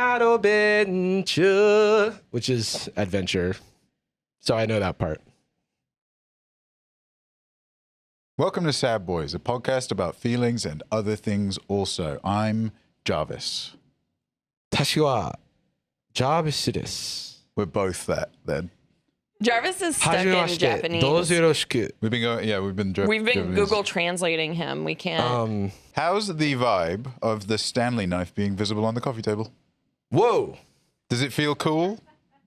adventure, which is adventure. So I know that part. Welcome to Sad Boyz, a podcast about feelings and other things also. I'm Jarvis. 私は Jarvis です。 We're both that then. Jarvis is stuck in Japanese. どうぞよろしく。 We've been going, we've been Japanese. Google translating him. We can't. How's the vibe of the Stanley knife being visible on the coffee table? Whoa. Does it feel cool?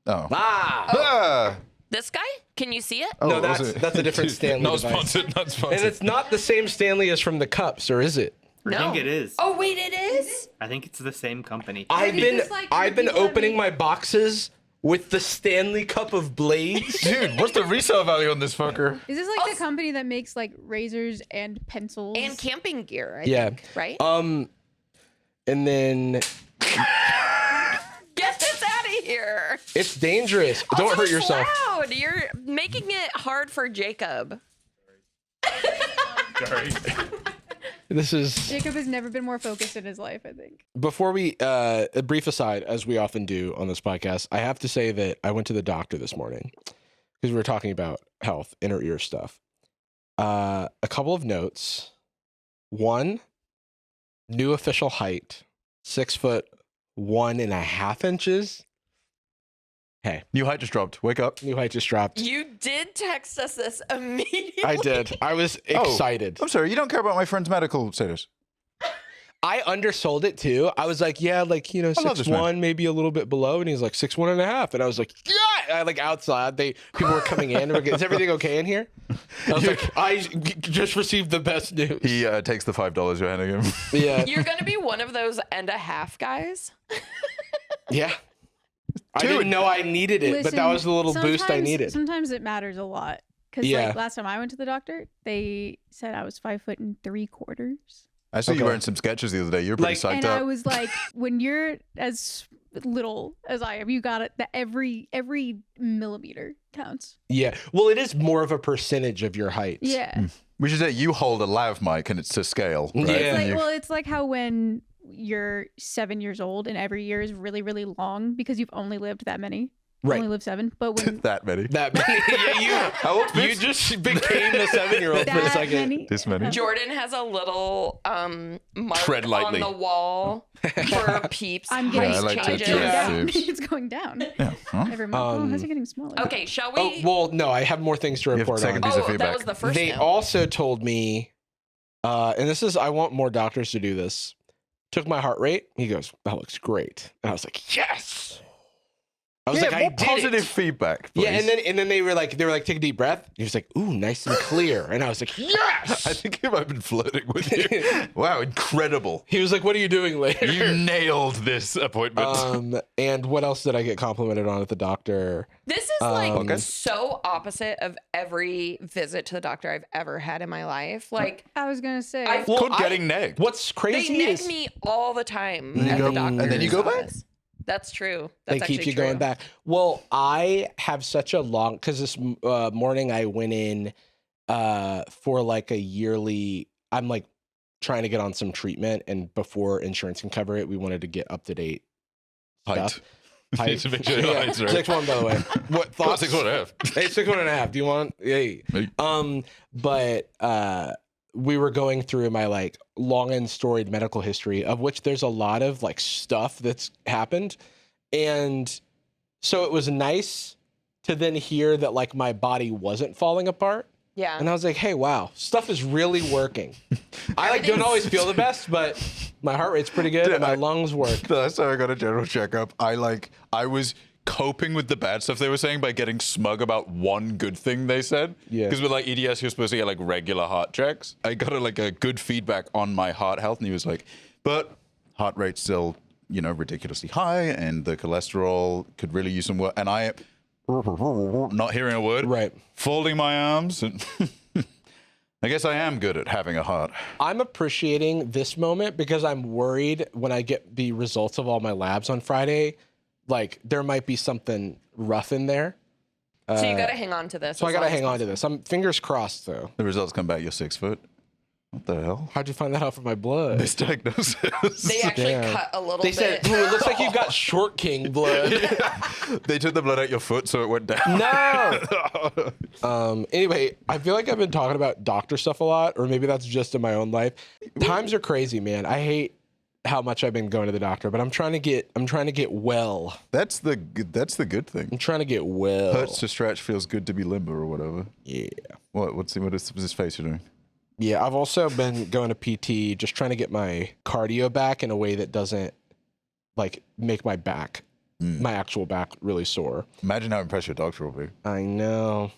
Oh. Ah. This guy? Can you see it? No, that's a different Stanley Not device. sponsored, not sponsored. And it's not the same Stanley as from the cups, or is it? No. I think it is. Oh wait, it is. I think it's the same company. I've been opening my boxes with the Stanley Cup of blades. Dude, what's the resale value on this fucker? Is this like the company that makes like razors and pencils? And camping gear, I Yeah. think, right? And then Get this out of here. it's dangerous. Don't Also, hurt it's yourself. Loud. You're making it hard for Jacob. Sorry. This is Jacob has never been more focused in his life, I think. before we a brief aside, as we often do on this podcast. I have to say that I went to the doctor this morning because we were talking about health, inner ear stuff. A couple of notes. One, new official height, 6'1.5" Hey, New height just dropped. Wake up. new height just dropped. You did text us this immediately. I did. I was excited. I'm sorry, you don't care about my friend's medical status. I undersold it too. I was like, yeah, like, you know, love this man. 6'1", maybe a little bit below. And he's like 6'1.5". And I was like, yeah. I like outside. People were coming in. Is everything okay in here? I was like, I just received the best news. He takes the $5 you're handing him. Yeah. You're gonna be one of those and a half guys. Yeah. I didn't know I needed it, but that was the little boost I needed. Sometimes it matters a lot. Because Yeah. like last time I went to the doctor, they said I was 5'3". I saw you Okay. wearing some sketches the other day. You were pretty psyched And up. I was like, when you're as little as I am, you got it. That every millimeter counts. Yeah. Well, it is more of a percentage of your height. Yeah. We should say you hold a lav mic and it's to scale. Right? Yeah. It's like, You- well, it's like how when you're 7 years old and every year is really, really long because you've only lived that many. Right. Only lived 7. But when that many. That yeah, How old you just became the 7-year-old for a that second. many, This many. Jordan has a little mark Tread lightly. on the wall for peeps. I'm height getting I like to changes. tread down. Tips. It's going down. Yeah. Huh? Every month. Oh, how's it getting smaller? Okay, shall Oh, we? well, no, I have more things to have a report second on. piece of that feedback. was the first They note. also told me, and this is, I want more doctors to do this. Took my heart rate. He goes, that looks great. And I was like, yes. I was like, I more did positive it. feedback. Please. Yeah, and then they were like, take a deep breath. He was like, ooh, nice and clear. And I was like, yes. I think I've been flirting with you. Wow, incredible. He was like, what are you doing later? You nailed this appointment. And what else did I get complimented on at the doctor? This is like Okay. so opposite of every visit to the doctor I've ever had in my life. Like I was going to say. I- Well, Called getting negged. What's they crazy neg is me all the time you at go- the doctor. and then you go back? That's true. they That's keep actually you going true. back. Well, I have such a long, because this morning I went in for like a yearly, I'm like trying to get on some treatment, and before insurance can cover it, we wanted to get up to date Height. stuff. Height. To make sure your Yeah, height's right. 6'1", by the way. What Got thoughts? 6'1.5. Hey, 6'1.5". Do you want? Hey. Hey. But we were going through my like long and storied medical history, of which there's a lot of like stuff that's happened. And so it was nice to then hear that like my body wasn't falling apart. Yeah. And I was like, hey, wow, stuff is really working. I like don't always feel the best, but my heart rate's pretty good and my lungs work. The last time I got a general checkup, I was coping with the bad stuff they were saying by getting smug about one good thing they said. Yeah. Because with like EDS, you're supposed to get like regular heart checks. I got a good feedback on my heart health, and he was like, but heart rate's still, ridiculously high, and the cholesterol could really use some work. And I, not hearing a word, Right. folding my arms, and I guess I am good at having a heart. I'm appreciating this moment because I'm worried when I get the results of all my labs on Friday, like there might be something rough in there. So you got to hang on to this. So I as got to long as hang on to this. I'm fingers crossed though. The results come back, you're 6 foot. What the hell? How'd you find that out from my blood? Misdiagnosis. They actually Damn. cut a little They bit. said, "Ooh, it looks like you've got short king blood." They took the blood out your foot, so it went down. No. Anyway, I feel like I've been talking about doctor stuff a lot, or maybe that's just in my own life. Times are crazy, man. I hate how much I've been going to the doctor, but I'm trying to get well. That's the good thing. I'm trying to get well. Hurts to stretch, feels good to be limber, or whatever. Yeah. What is this face you're doing? Yeah, I've also been going to PT, just trying to get my cardio back in a way that doesn't like make my back, my actual back, really sore. Imagine how impressed your doctor will be. I know.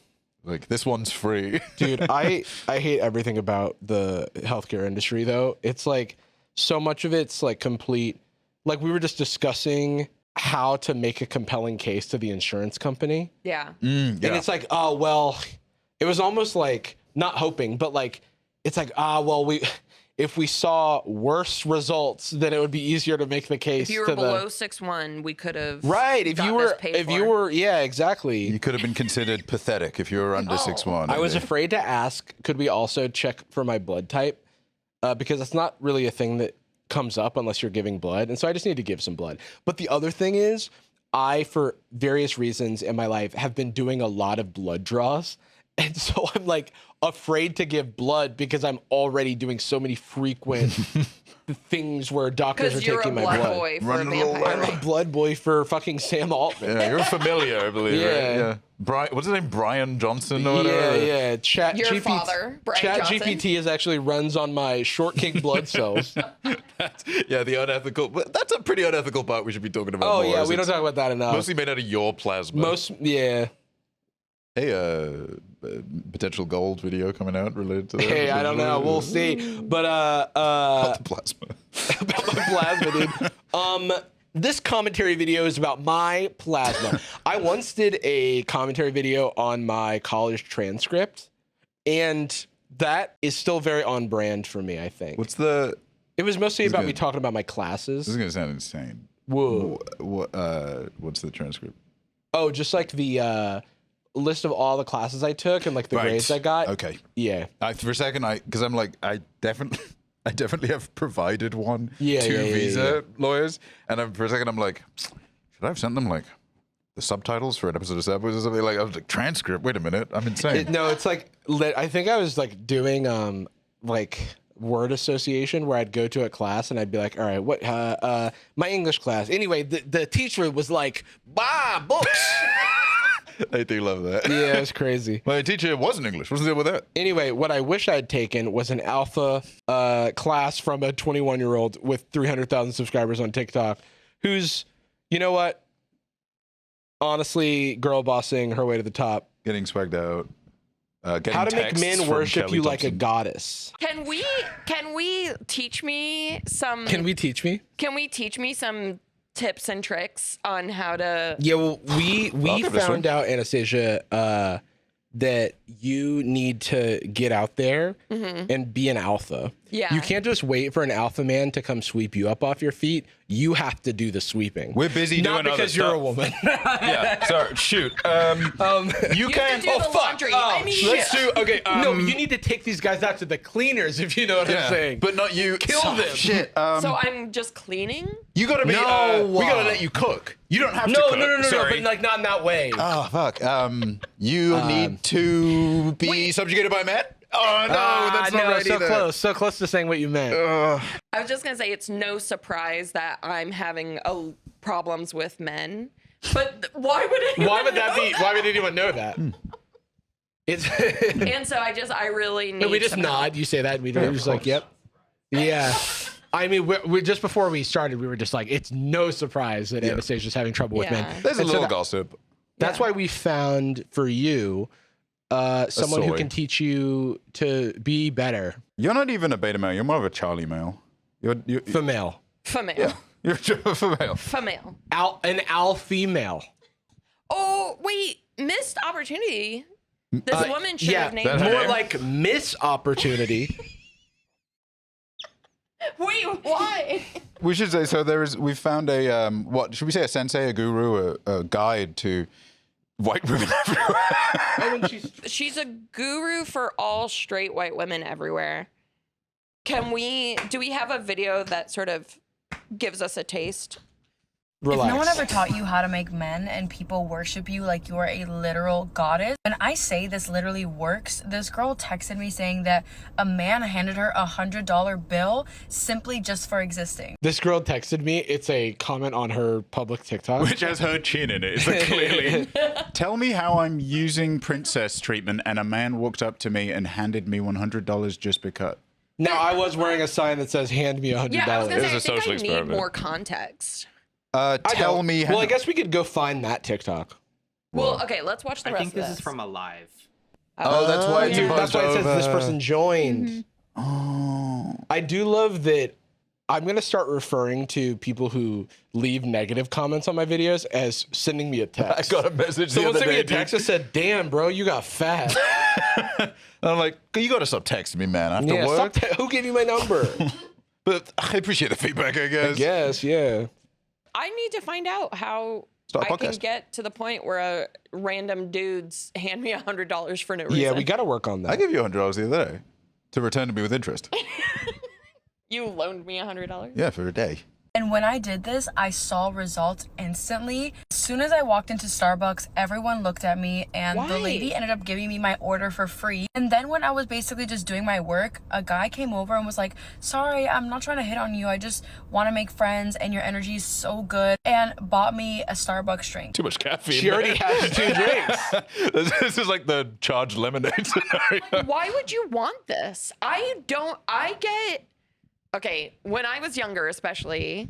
Like, this one's free. Dude, I hate everything about the healthcare industry, though. It's like so much of it's like complete. Like, we were just discussing how to make a compelling case to the insurance company. Yeah. And it's like, oh, well, it was almost like not hoping, but like, it's like, well, if we saw worse results, then it would be easier to make the case. If you were below 6'1", we could have If you were, yeah, exactly. You could have been considered pathetic if you were under 6'1". I was afraid to ask, could we also check for my blood type? Because it's not really a thing that comes up unless you're giving blood. And so I just need to give some blood. But the other thing is, I, for various reasons in my life, have been doing a lot of blood draws. And so I'm like afraid to give blood because I'm already doing so many frequent things where doctors are taking my blood. Boy for Running a vampire. I'm a blood boy for fucking Sam Altman. Yeah, you're familiar, I believe. Yeah. Right? Yeah. What's his name? Brian Johnson or whatever. Yeah. Chat Your GPT, father, Brian Chat Johnson. GPT is actually runs on my short king blood cells. Yeah, the unethical. But that's a pretty unethical part we should be talking about. Oh more, yeah, is we don't it's talk about that enough. Mostly made out of your plasma. Hey, potential gold video coming out related to that. Hey, I don't know. We'll see. But About the plasma. about my plasma, dude. This commentary video is about my plasma. I once did a commentary video on my college transcript, and that is still very on brand for me, I think. It was mostly about me talking about my classes. This is gonna sound insane. Whoa. What's the transcript? Oh, just like the list of all the classes I took and like the grades I got. Okay. Yeah. For a second, because I'm like, I definitely have provided one Yeah, to yeah, visa lawyers, and for a second I'm like, should I have sent them like the subtitles for an episode of Sad Boyz or something? Like, I was like, transcript. Wait a minute, I'm insane. No, it's like I think I was like doing like word association where I'd go to a class and I'd be like, all right, what my English class. Anyway, the teacher was like, books. I do love that. Yeah, it's crazy. My teacher wasn't English. What's the deal with that? Anyway, what I wish I'd taken was an alpha class from a 21-year-old with 300,000 subscribers on TikTok who's, you know what? Honestly, girl bossing her way to the top. Getting swagged out. How to make men worship you like a goddess. Can we teach me some? Can we teach me? Can we teach me some tips and tricks on how to? Yeah, well, we give it a found swing. out, Anastasia, that you need to get out there and be an alpha. Yeah. You can't just wait for an alpha man to come sweep you up off your feet. You have to do the sweeping. We're busy Not doing other because you're stuff. a woman. Yeah. Sorry. Shoot. You You can. have to do the laundry. I mean, Let's do. Okay. No, you need to take these guys out to the cleaners, if you know what I'm saying. But not you. Kill them. Shit. so I'm just cleaning. You gotta be. No. We gotta let you cook. You don't have to No, cook. no, Sorry. but like not in that way. Oh fuck. You need to be subjugated by men. Oh no, that's not right so either. so close to saying what you meant. I was just gonna say it's no surprise that I'm having problems with men. But why would anyone Why would that know be? Why would anyone know that? It's. And so I really need. we just some nod. help. You say that, and we're just like, yep, yeah. I mean, we just before we started, we were just like, it's no surprise that Anastasia's having trouble with Yeah. men. There's a And so little gossip. That's why we found for you someone who soy. can teach you to be better. You're not even a beta male. You're more of a Charlie male. You're Female. Female. you're a female. Female. An al female. Oh wait, missed opportunity. This woman should have named that her. her More name? like miss opportunity. Wait, why? We should say so. We found a what should we say? A sensei, a guru, a guide to white women everywhere. She's a guru for all straight white women everywhere. do we have a video that sort of gives us a taste? Relax. If no one ever taught you how to make men and people worship you like you are a literal goddess, when I say this literally works, this girl texted me saying that a man handed her $100 bill simply just for existing. This girl texted me. It's a comment on her public TikTok. Which has her chin in it. It's like clearly, tell me how I'm using princess treatment and a man walked up to me and handed me $100 just because. Now, I was wearing a sign that says, hand me $100. Yeah, I was gonna say, It was a I think social I need experiment. more context. Tell me how. Well, I guess we could go find that TikTok. Well, okay, let's watch the I rest think of this is from a live. Oh, that's why it's That's why it says this over. person joined. Mm-hmm. Oh. I do love that. I'm going to start referring to people who leave negative comments on my videos as sending me a I text. got a message the Someone other sent me day, a text dude. that said, damn, bro, you got fat. And I'm like, you got to stop texting me, man, after Yeah, work. who gave you my number? But I appreciate the feedback, I guess. Yes, yeah. I need to find out how Start a I can podcast. get to the point where a random dudes hand me $100 for no reason. Yeah, we got to work on that. I gave you $100 the other day to return to me with interest. You loaned me $100? Yeah, for a day. And when I did this, I saw results instantly. As soon as I walked into Starbucks, everyone looked at me and the Why? lady ended up giving me my order for free. And then when I was basically just doing my work, a guy came over and was like, sorry, I'm not trying to hit on you. I just want to make friends and your energy is so good, and bought me a Starbucks drink. Too much caffeine. She already has 2 drinks. This is like the charged lemonade scenario. Why would you want this? Okay, when I was younger, especially,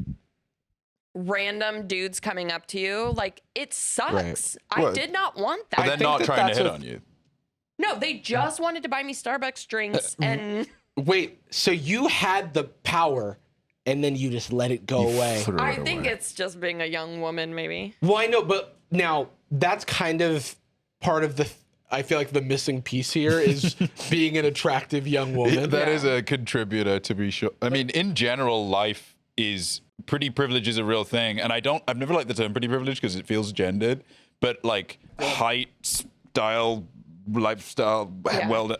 random dudes coming up to you, like, it sucks. Right. I Well, did not want that. But they're think not that trying to that's hit a- on you. No, they just wanted to buy me Starbucks drinks and Wait, so you had the power and then you just let it go away? Threw I it think away. it's just being a young woman, maybe. Well, I know, but now that's kind of part of the. I feel like the missing piece here is being an attractive young woman. That is a contributor, to be sure. I mean, in general, life is pretty privilege is a real thing, and I've never liked the term pretty privilege because it feels gendered. But like height, style, lifestyle, Yeah. well,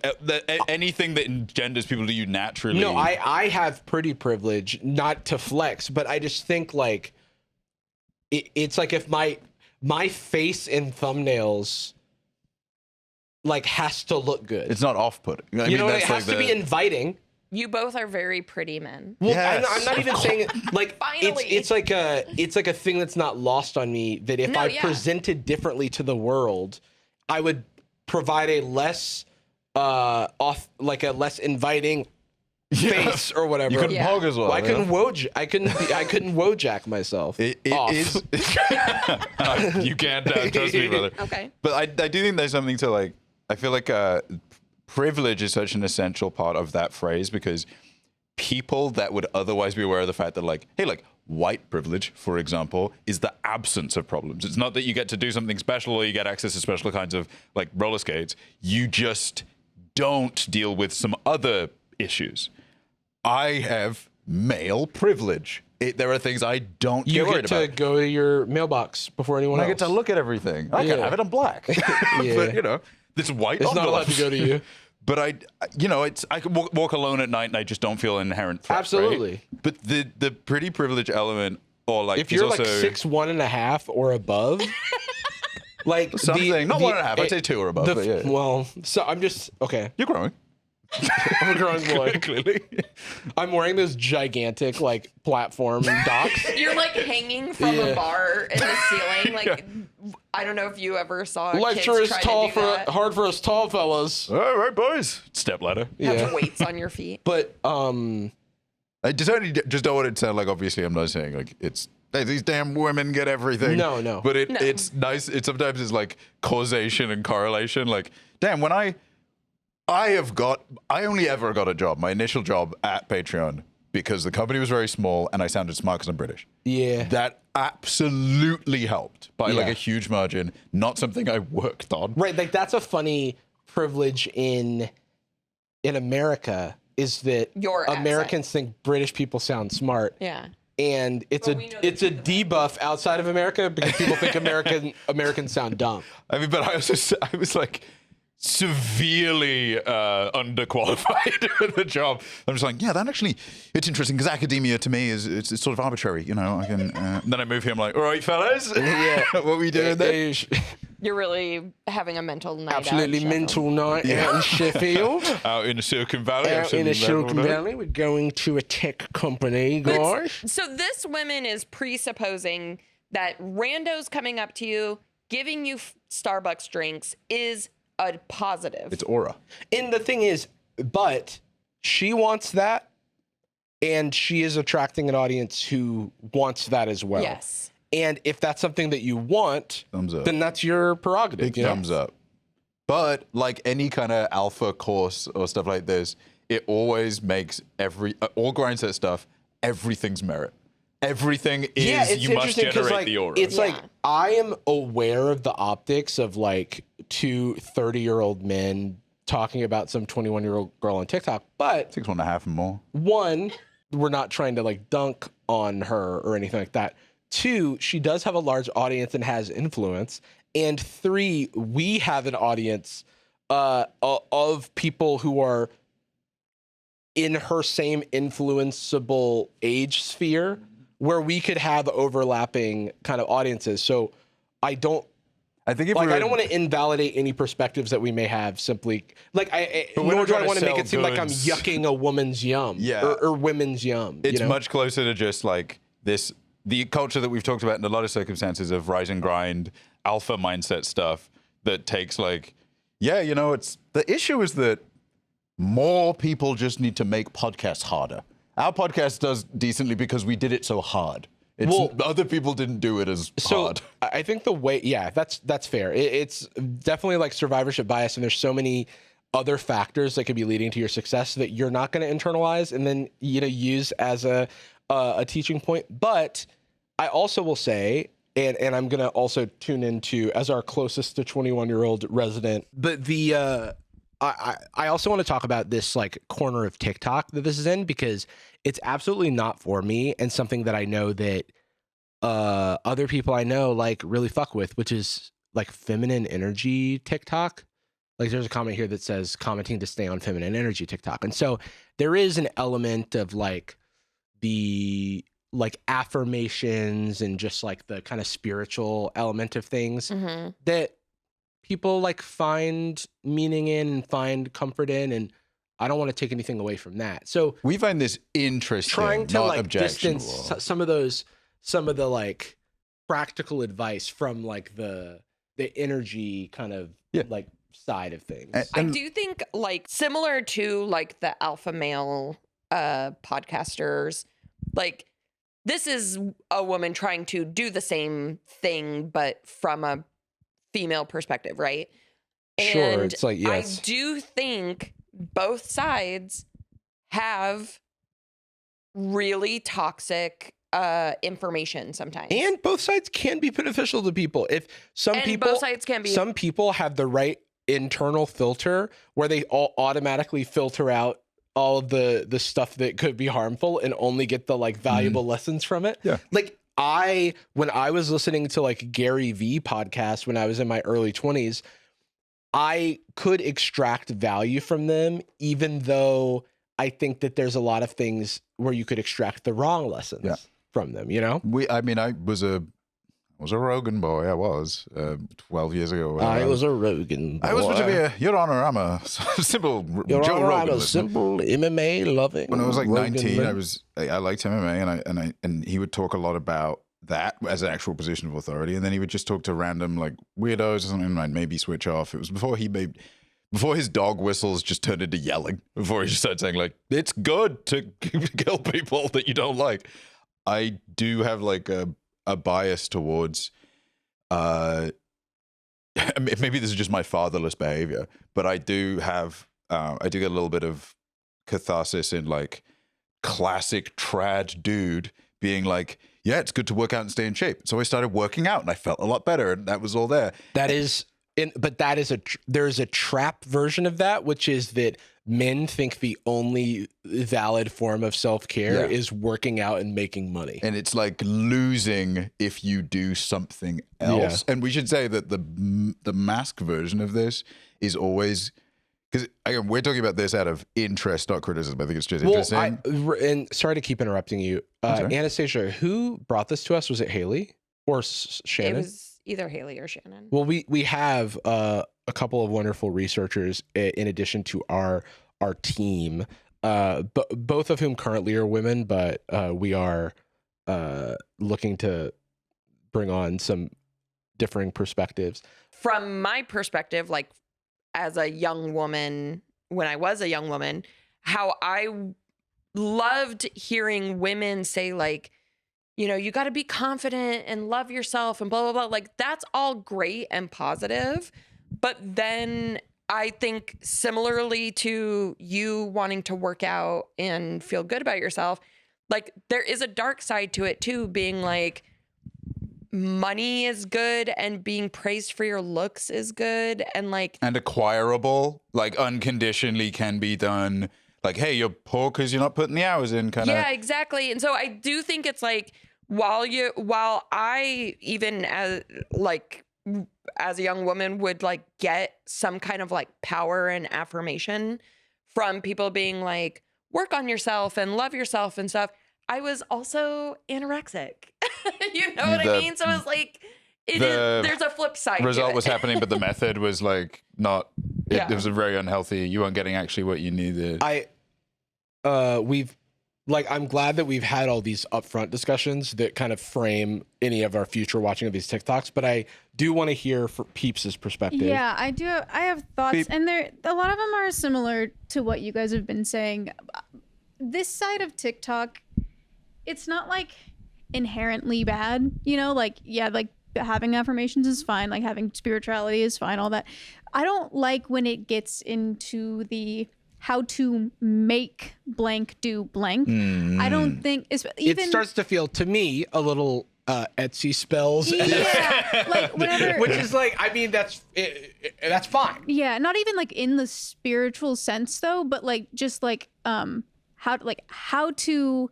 anything that engenders people to you naturally. No, I have pretty privilege, not to flex, but I just think like it's like if my face in thumbnails like has to look good. It's not off-putting. I you mean, know, it that's has like to be inviting. You both are very pretty men. Well, Yes. I'm not even saying it like Finally. it's like a thing that's not lost on me that if No, I yeah. presented differently to the world, I would provide a less a less inviting face or whatever. You couldn't Yeah. pog as well. I yeah? couldn't I couldn't wojack myself. It off. is. You can't trust me, brother. Okay. But I do think there's something to like. I feel like privilege is such an essential part of that phrase because people that would otherwise be aware of the fact that like, hey, like white privilege, for example, is the absence of problems. It's not that you get to do something special or you get access to special kinds of like roller skates. You just don't deal with some other issues. I have male privilege. There are things I don't You get get worried to about. go to your mailbox before anyone I else. get to look at everything. I can Yeah. have it on black. Yeah. But, you know, this white It's not allowed to go to you. But I can walk alone at night and I just don't feel an inherent threat. right? Absolutely. But the pretty privilege element, or like If you're is like also 6'1.5" or above, like something, not 1.5, I'd say 2 or above. But yeah. Well, so I'm just okay. You're growing. I'm a growing boy. Clearly. I'm wearing those gigantic like platform docks. You're like hanging from Yeah. a bar in the ceiling. Like, I don't know if you ever saw Life kids sure is try tall to do that. hard for us tall fellas. All right, boys. Step ladder. Have Yeah, weights on your feet. but I just don't want it to sound like, obviously, I'm not saying like it's, hey, these damn women get everything. No. But No. it's nice. It sometimes is like causation and correlation. Like, damn, when I only ever got a job, my initial job at Patreon, because the company was very small and I sounded smart because I'm British. yeah, That absolutely helped by like Yeah. a huge margin. Not something I worked on. right. Like that's a funny privilege in America is that Your accent. Americans think British people sound smart. Yeah. And it's But we know it's a that debuff outside of America because people think Americans sound dumb. I mean, but I was like, severely underqualified for the job. I'm just like, yeah, that actually, it's interesting because academia to me is it's sort of arbitrary, you know. I can. Then I move here. I'm like, all right, fellas, Yeah. what are we doing there? You're really having a mental night Absolutely out in mental night out in Sheffield. Out in the Silicon Valley. Out in the Silicon Valley. We're going to a tech company, guys. So this woman is presupposing that randos coming up to you, giving you Starbucks drinks is a positive. It's aura. And the thing is, but she wants that, and she is attracting an audience who wants that as well. Yes. And if that's something that you want, Thumbs up. then that's your prerogative. Big thumbs up. But like any kind of alpha course or stuff like this, it always makes all grind set stuff, everything's merit. Everything is, Yeah, it's you must interesting because generate the aura. it's like I am aware of the optics of like 2 30-year-old men talking about some 21-year-old girl on TikTok, but 6.5 and more. one, we're not trying to like dunk on her or anything like that. 2, she does have a large audience and has influence. And 3, we have an audience of people who are in her same influenceable age sphere where we could have overlapping kind of audiences. So I think if I don't want to invalidate any perspectives that we may have simply like nor do I want to make it seem like I'm yucking a woman's yum or women's yum. It's much closer to just like the culture that we've talked about in a lot of circumstances of rise and grind, alpha mindset stuff that takes like, it's the issue is that more people just need to make podcasts harder. Our podcast does decently because we did it so hard. Other people didn't do it as hard. I think the way, that's fair. It's definitely like survivorship bias, and there's so many other factors that could be leading to your success that you're not going to internalize and then use as a teaching point. But I also will say, and I'm going to also tune into as our closest to 21-year-old resident, but I also want to talk about this like corner of TikTok that this is in because it's absolutely not for me and something that I know that other people I know like really fuck with, which is like feminine energy TikTok. Like there's a comment here that says commenting to stay on feminine energy TikTok. And so there is an element of like the like affirmations and just like the kind of spiritual element of things that people like find meaning in and find comfort in, and I don't want to take anything away from that. So we find this interesting, trying to not like objectionable. distance some of the like practical advice from like the energy kind of like side of things. I do think like similar to like the alpha male podcasters, like this is a woman trying to do the same thing but from a female perspective, right? Sure, it's like, yes. I do think both sides have really toxic information sometimes. And both sides can be beneficial to people. If some people have the right internal filter where they all automatically filter out all of the stuff that could be harmful and only get the like valuable lessons from it. Yeah. Like when I was listening to like Gary V podcast when I was in my early 20s, I could extract value from them, even though I think that there's a lot of things where you could extract the wrong lessons from them, I was a Rogan boy. I was 12 years ago. I was a Rogan boy. I was supposed to be Your Honor, I'm a simple Your Joe Honor, Rogan I'm a listener. simple MMA loving. When I was like Rogan 19, man. I liked MMA, and he would talk a lot about that as an actual position of authority, and then he would just talk to random like weirdos or something, and I'd maybe switch off. It was before his dog whistles just turned into yelling. Before he just started saying like, "It's good to kill people that you don't like." I do have like a bias towards. Maybe this is just my fatherless behavior, but I do get a little bit of catharsis in like classic trad dude being like, yeah, it's good to work out and stay in shape. So I started working out and I felt a lot better, and that was all there. There's a trap version of that, which is that men think the only valid form of self-care is working out and making money. And it's like losing if you do something else. And we should say that the mask version of this is always, because again, we're talking about this out of interest, not criticism. I think it's just interesting. And sorry to keep interrupting you. Anastasia, who brought this to us? Was it Haley or Shannon? It was either Haley or Shannon. Well, we have a couple of wonderful researchers in addition to our team, both of whom currently are women, but we are looking to bring on some differing perspectives. From my perspective, like as a young woman, when I was a young woman, how I loved hearing women say like, you know, you got to be confident and love yourself and blah, blah, blah. Like that's all great and positive. But then I think similarly to you wanting to work out and feel good about yourself, like there is a dark side to it too, being like money is good and being praised for your looks is good and like and acquirable, like unconditionally can be done. Like, hey, you're poor because you're not putting the hours in, kind of. Yeah, exactly. And so I do think it's like while I even as a young woman would like get some kind of like power and affirmation from people being like, work on yourself and love yourself and stuff. I was also anorexic. You know what I mean? So it's like, there's a flip side. Result to it. was happening, but the method was like not, it was very unhealthy. You weren't getting actually what you needed. I'm glad that we've had all these upfront discussions that kind of frame any of our future watching of these TikToks, but I do want to hear for Peeps' perspective. Yeah, I do. I have thoughts, and a lot of them are similar to what you guys have been saying. This side of TikTok, it's not like inherently bad, you know, like, yeah, like having affirmations is fine, like having spirituality is fine, all that. I don't like when it gets into the how to make blank do blank. I don't think it starts to feel to me a little Etsy spells. Yeah, like whenever, which is like, I mean, that's fine. Yeah, not even like in the spiritual sense though, but like just like how to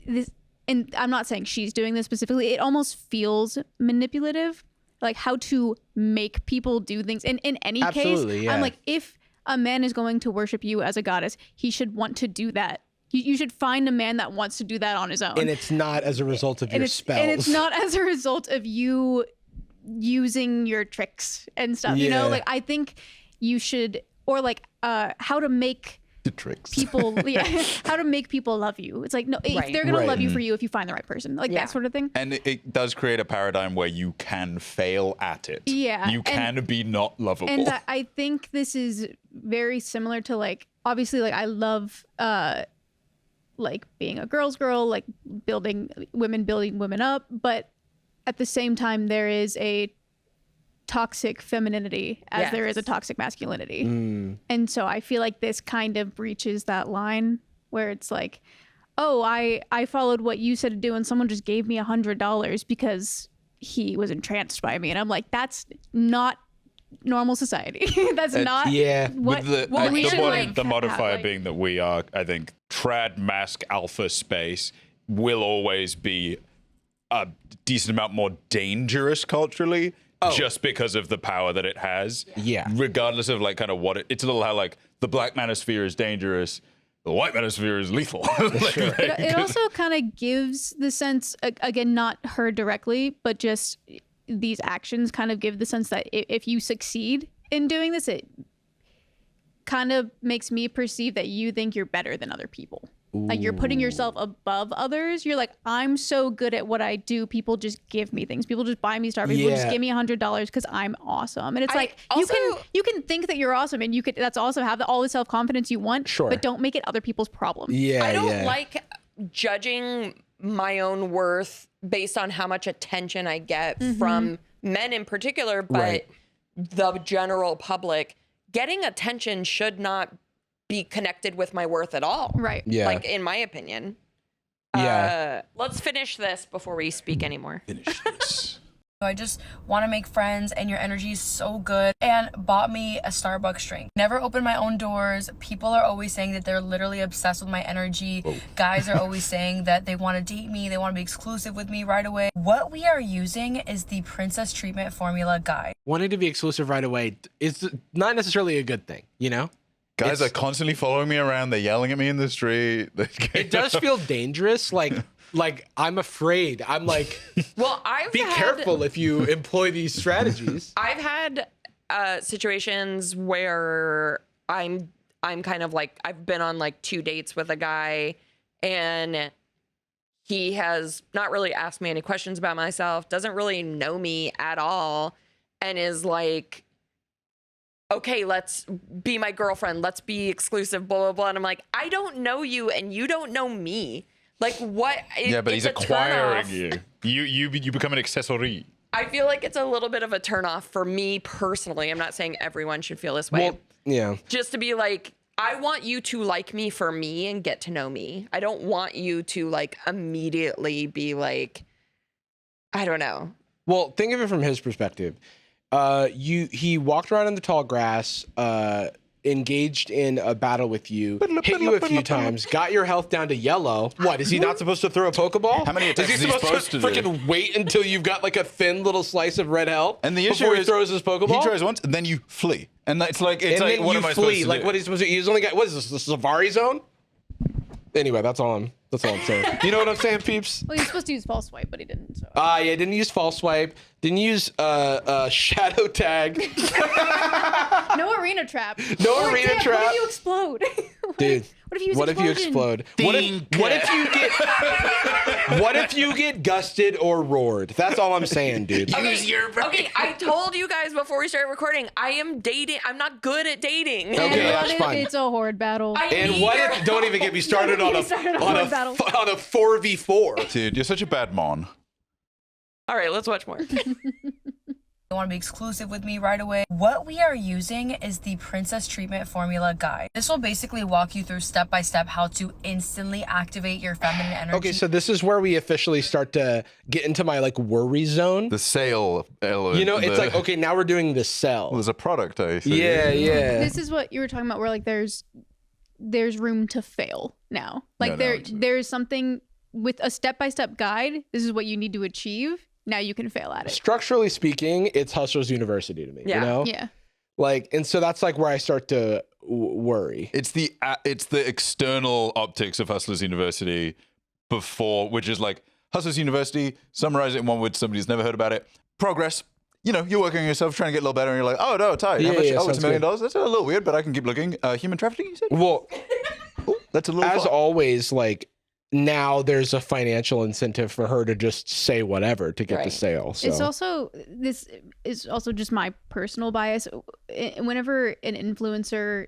this. And I'm not saying she's doing this specifically. It almost feels manipulative, like how to make people do things. And in any case, I'm like, if a man is going to worship you as a goddess, he should want to do that. You should find a man that wants to do that on his own. And it's not as a result of your spells. And it's not as a result of you using your tricks and stuff. You know, like I think you should, or like how to make the tricks people how to make people love you. It's like, no, if they're gonna love you for you if you find the right person, like that sort of thing. And it does create a paradigm where you can fail at it. You can be not lovable. And I think this is very similar to like, obviously, like I love like being a girl's girl, like building women up, but at the same time there is a toxic femininity as there is a toxic masculinity. And so I feel like this kind of breaches that line where it's like, oh, I followed what you said to do and someone just gave me $100 because he was entranced by me. And I'm like, that's not normal society. That's not what we should like. The modifier being that we are, I think, trad mask alpha space will always be a decent amount more dangerous culturally. Just because of the power that it has. Yeah. Regardless of like kind of what it's a little how like the black manosphere is dangerous, the white manosphere is lethal. It also kind of gives the sense, again, not her directly, but just these actions kind of give the sense that if you succeed in doing this, it kind of makes me perceive that you think you're better than other people. Like you're putting yourself above others. You're like, I'm so good at what I do. People just give me things. People just buy me stuff. People just give me $100 because I'm awesome. And it's like also, you can think that you're awesome, and you could that's also have all the self-confidence you want. Sure. But don't make it other people's problem. I don't like judging my own worth based on how much attention I get from men in particular, but the general public. Getting attention should not be connected with my worth at all. Right. Yeah. Like, in my opinion. Let's finish this before we speak anymore. Finish this. I just want to make friends and your energy is so good, and bought me a Starbucks drink. Never opened my own doors. People are always saying that they're literally obsessed with my energy. Whoa. Guys are always saying that they want to date me, they want to be exclusive with me right away. What we are using is the Princess Treatment Formula Guide. Wanting to be exclusive right away is not necessarily a good thing, you know? Guys are constantly following me around. They're yelling at me in the street. It does feel dangerous. Like I'm afraid. I'm like, well, be careful if you employ these strategies. I've had situations where I'm kind of like, I've been on like 2 dates with a guy, and he has not really asked me any questions about myself, doesn't really know me at all, and is like, okay, let's be my girlfriend, let's be exclusive, blah, blah, blah. And I'm like, I don't know you and you don't know me. Like, what? Yeah, but he's acquiring you. You become an accessory. I feel like it's a little bit of a turnoff for me personally. I'm not saying everyone should feel this way. Well, yeah. Just to be like, I want you to like me for me and get to know me. I don't want you to like immediately be like, I don't know. Well, think of it from his perspective. He walked around in the tall grass, engaged in a battle with you, hit you a few times, got your health down to yellow. What, is he not supposed to throw a Pokeball? How many attacks is he supposed to freaking wait until you've got like a thin little slice of red health and the issue before is, he throws his Pokeball? He tries once and then you flee. And it's like, what am I flee. supposed to like, do? what he's supposed to, he's only got, what is this, the Safari Zone? Anyway, that's all I'm saying. You know what I'm saying, peeps? Well, he was supposed to use false swipe, but he didn't. So. Yeah, didn't use false swipe. Didn't use shadow tag. No arena trap. No arena trap. What if you explode? Dude. What if you explode? What if you get gusted or roared? That's all I'm saying, dude. Okay, I told you guys before we started recording, I am dating. I'm not good at dating. Okay, that's what fine. If it's a horde battle? And what if? Don't even get me started on a 4v4. Dude, you're such a bad mon. All right, let's watch more. They want to be exclusive with me right away. What we are using is the Princess Treatment Formula Guide. This will basically walk you through step by step how to instantly activate your feminine energy. Okay, so this is where we officially start to get into my like worry zone. The sale element. You know, it's like, okay, now we're doing the sell. Well, there's a product, I see. Yeah. This is what you were talking about, where like there's room to fail now. Like there's something with a step-by-step guide. This is what you need to achieve. Now you can fail at it. Structurally speaking, it's Hustlers University to me. Yeah. You know? Yeah. Like, and so that's like where I start to worry. It's the external optics of Hustlers University before, which is like Hustlers University, summarize it in one word, somebody's never heard about it. Progress. You know, you're working on yourself, trying to get a little better, and you're like, oh, no, tight. How much? Oh, it's $1 million. That's a little weird, but I can keep looking. Human trafficking, you said? Well, that's a little as fun. always, like, now there's a financial incentive for her to just say whatever to get the sale. So. This is also just my personal bias. Whenever an influencer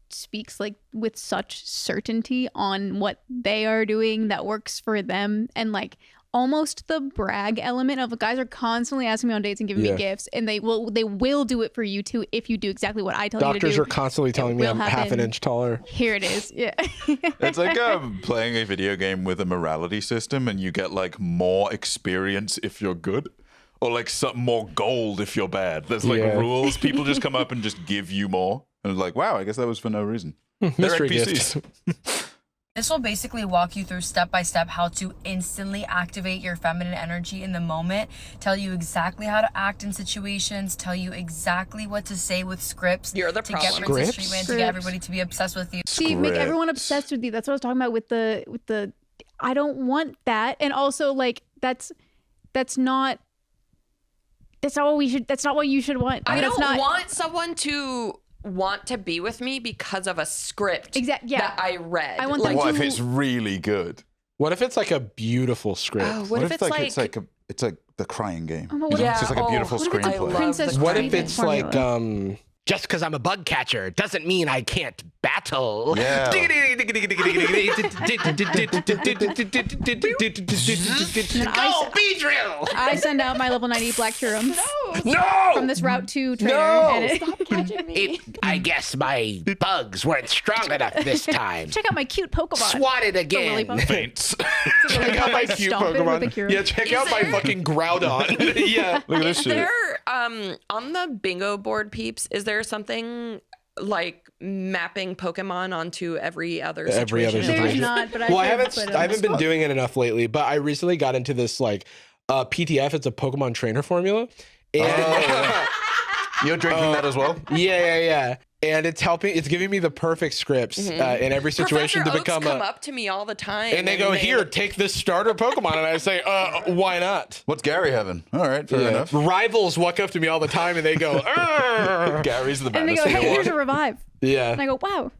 speaks like with such certainty on what they are doing that works for them, and like almost the brag element of guys are constantly asking me on dates and giving me gifts, and they will do it for you too if you do exactly what I tell you to do. Doctors are constantly telling me I'm half an inch taller. Here it is. Yeah. It's like playing a video game with a morality system, and you get like more experience if you're good, or like some more gold if you're bad. There's like rules. People just come up and just give you more, and it's like, wow, I guess that was for no reason. Mystery gift. This will basically walk you through step by step how to instantly activate your feminine energy in the moment, tell you exactly how to act in situations, tell you exactly what to say with scripts. You're the to problem. get princess treatment, to get everybody to be obsessed with you. See, make everyone obsessed with you. That's what I was talking about with the I don't want that. And also like that's not what you should want. I don't want someone to want to be with me because of a script that I read. I want like, what if it's really good? What if it's like a beautiful script? What if it's like it's like the crying game? Oh, It's just like a beautiful screenplay. What if it's like just because I'm a bug catcher doesn't mean I can't battle. Yeah. I send out my level 90 Black Huron. No! from this Route 2 trainer. No! And Stop touching me. I guess my bugs weren't strong enough this time. check out my cute Pokemon. Swat it It's a again. Lily Faints. Check out my cute Stomp it with a Pokemon. cure. Yeah, check out my fucking Groudon. Yeah. Look at this Is shit. there on the bingo board, peeps? Is there something like mapping Pokemon onto every other situation? Every other in There's situation. life? not, but Well, I I haven't been doing it enough lately, but I recently got into this like PTF. It's a Pokemon trainer formula. And You're drinking that as well? yeah. And it's helping. It's giving me the perfect scripts in every situation Professor to Oaks become come a. up to me all the time, And they go, here, take this starter Pokemon. And I say, why not? What's Gary having? All right, fair enough. Rivals walk up to me all the time and they go, "Arr." Gary's the And they baddest go, thing hey, in here's the a world. revive. Yeah. And I go, wow.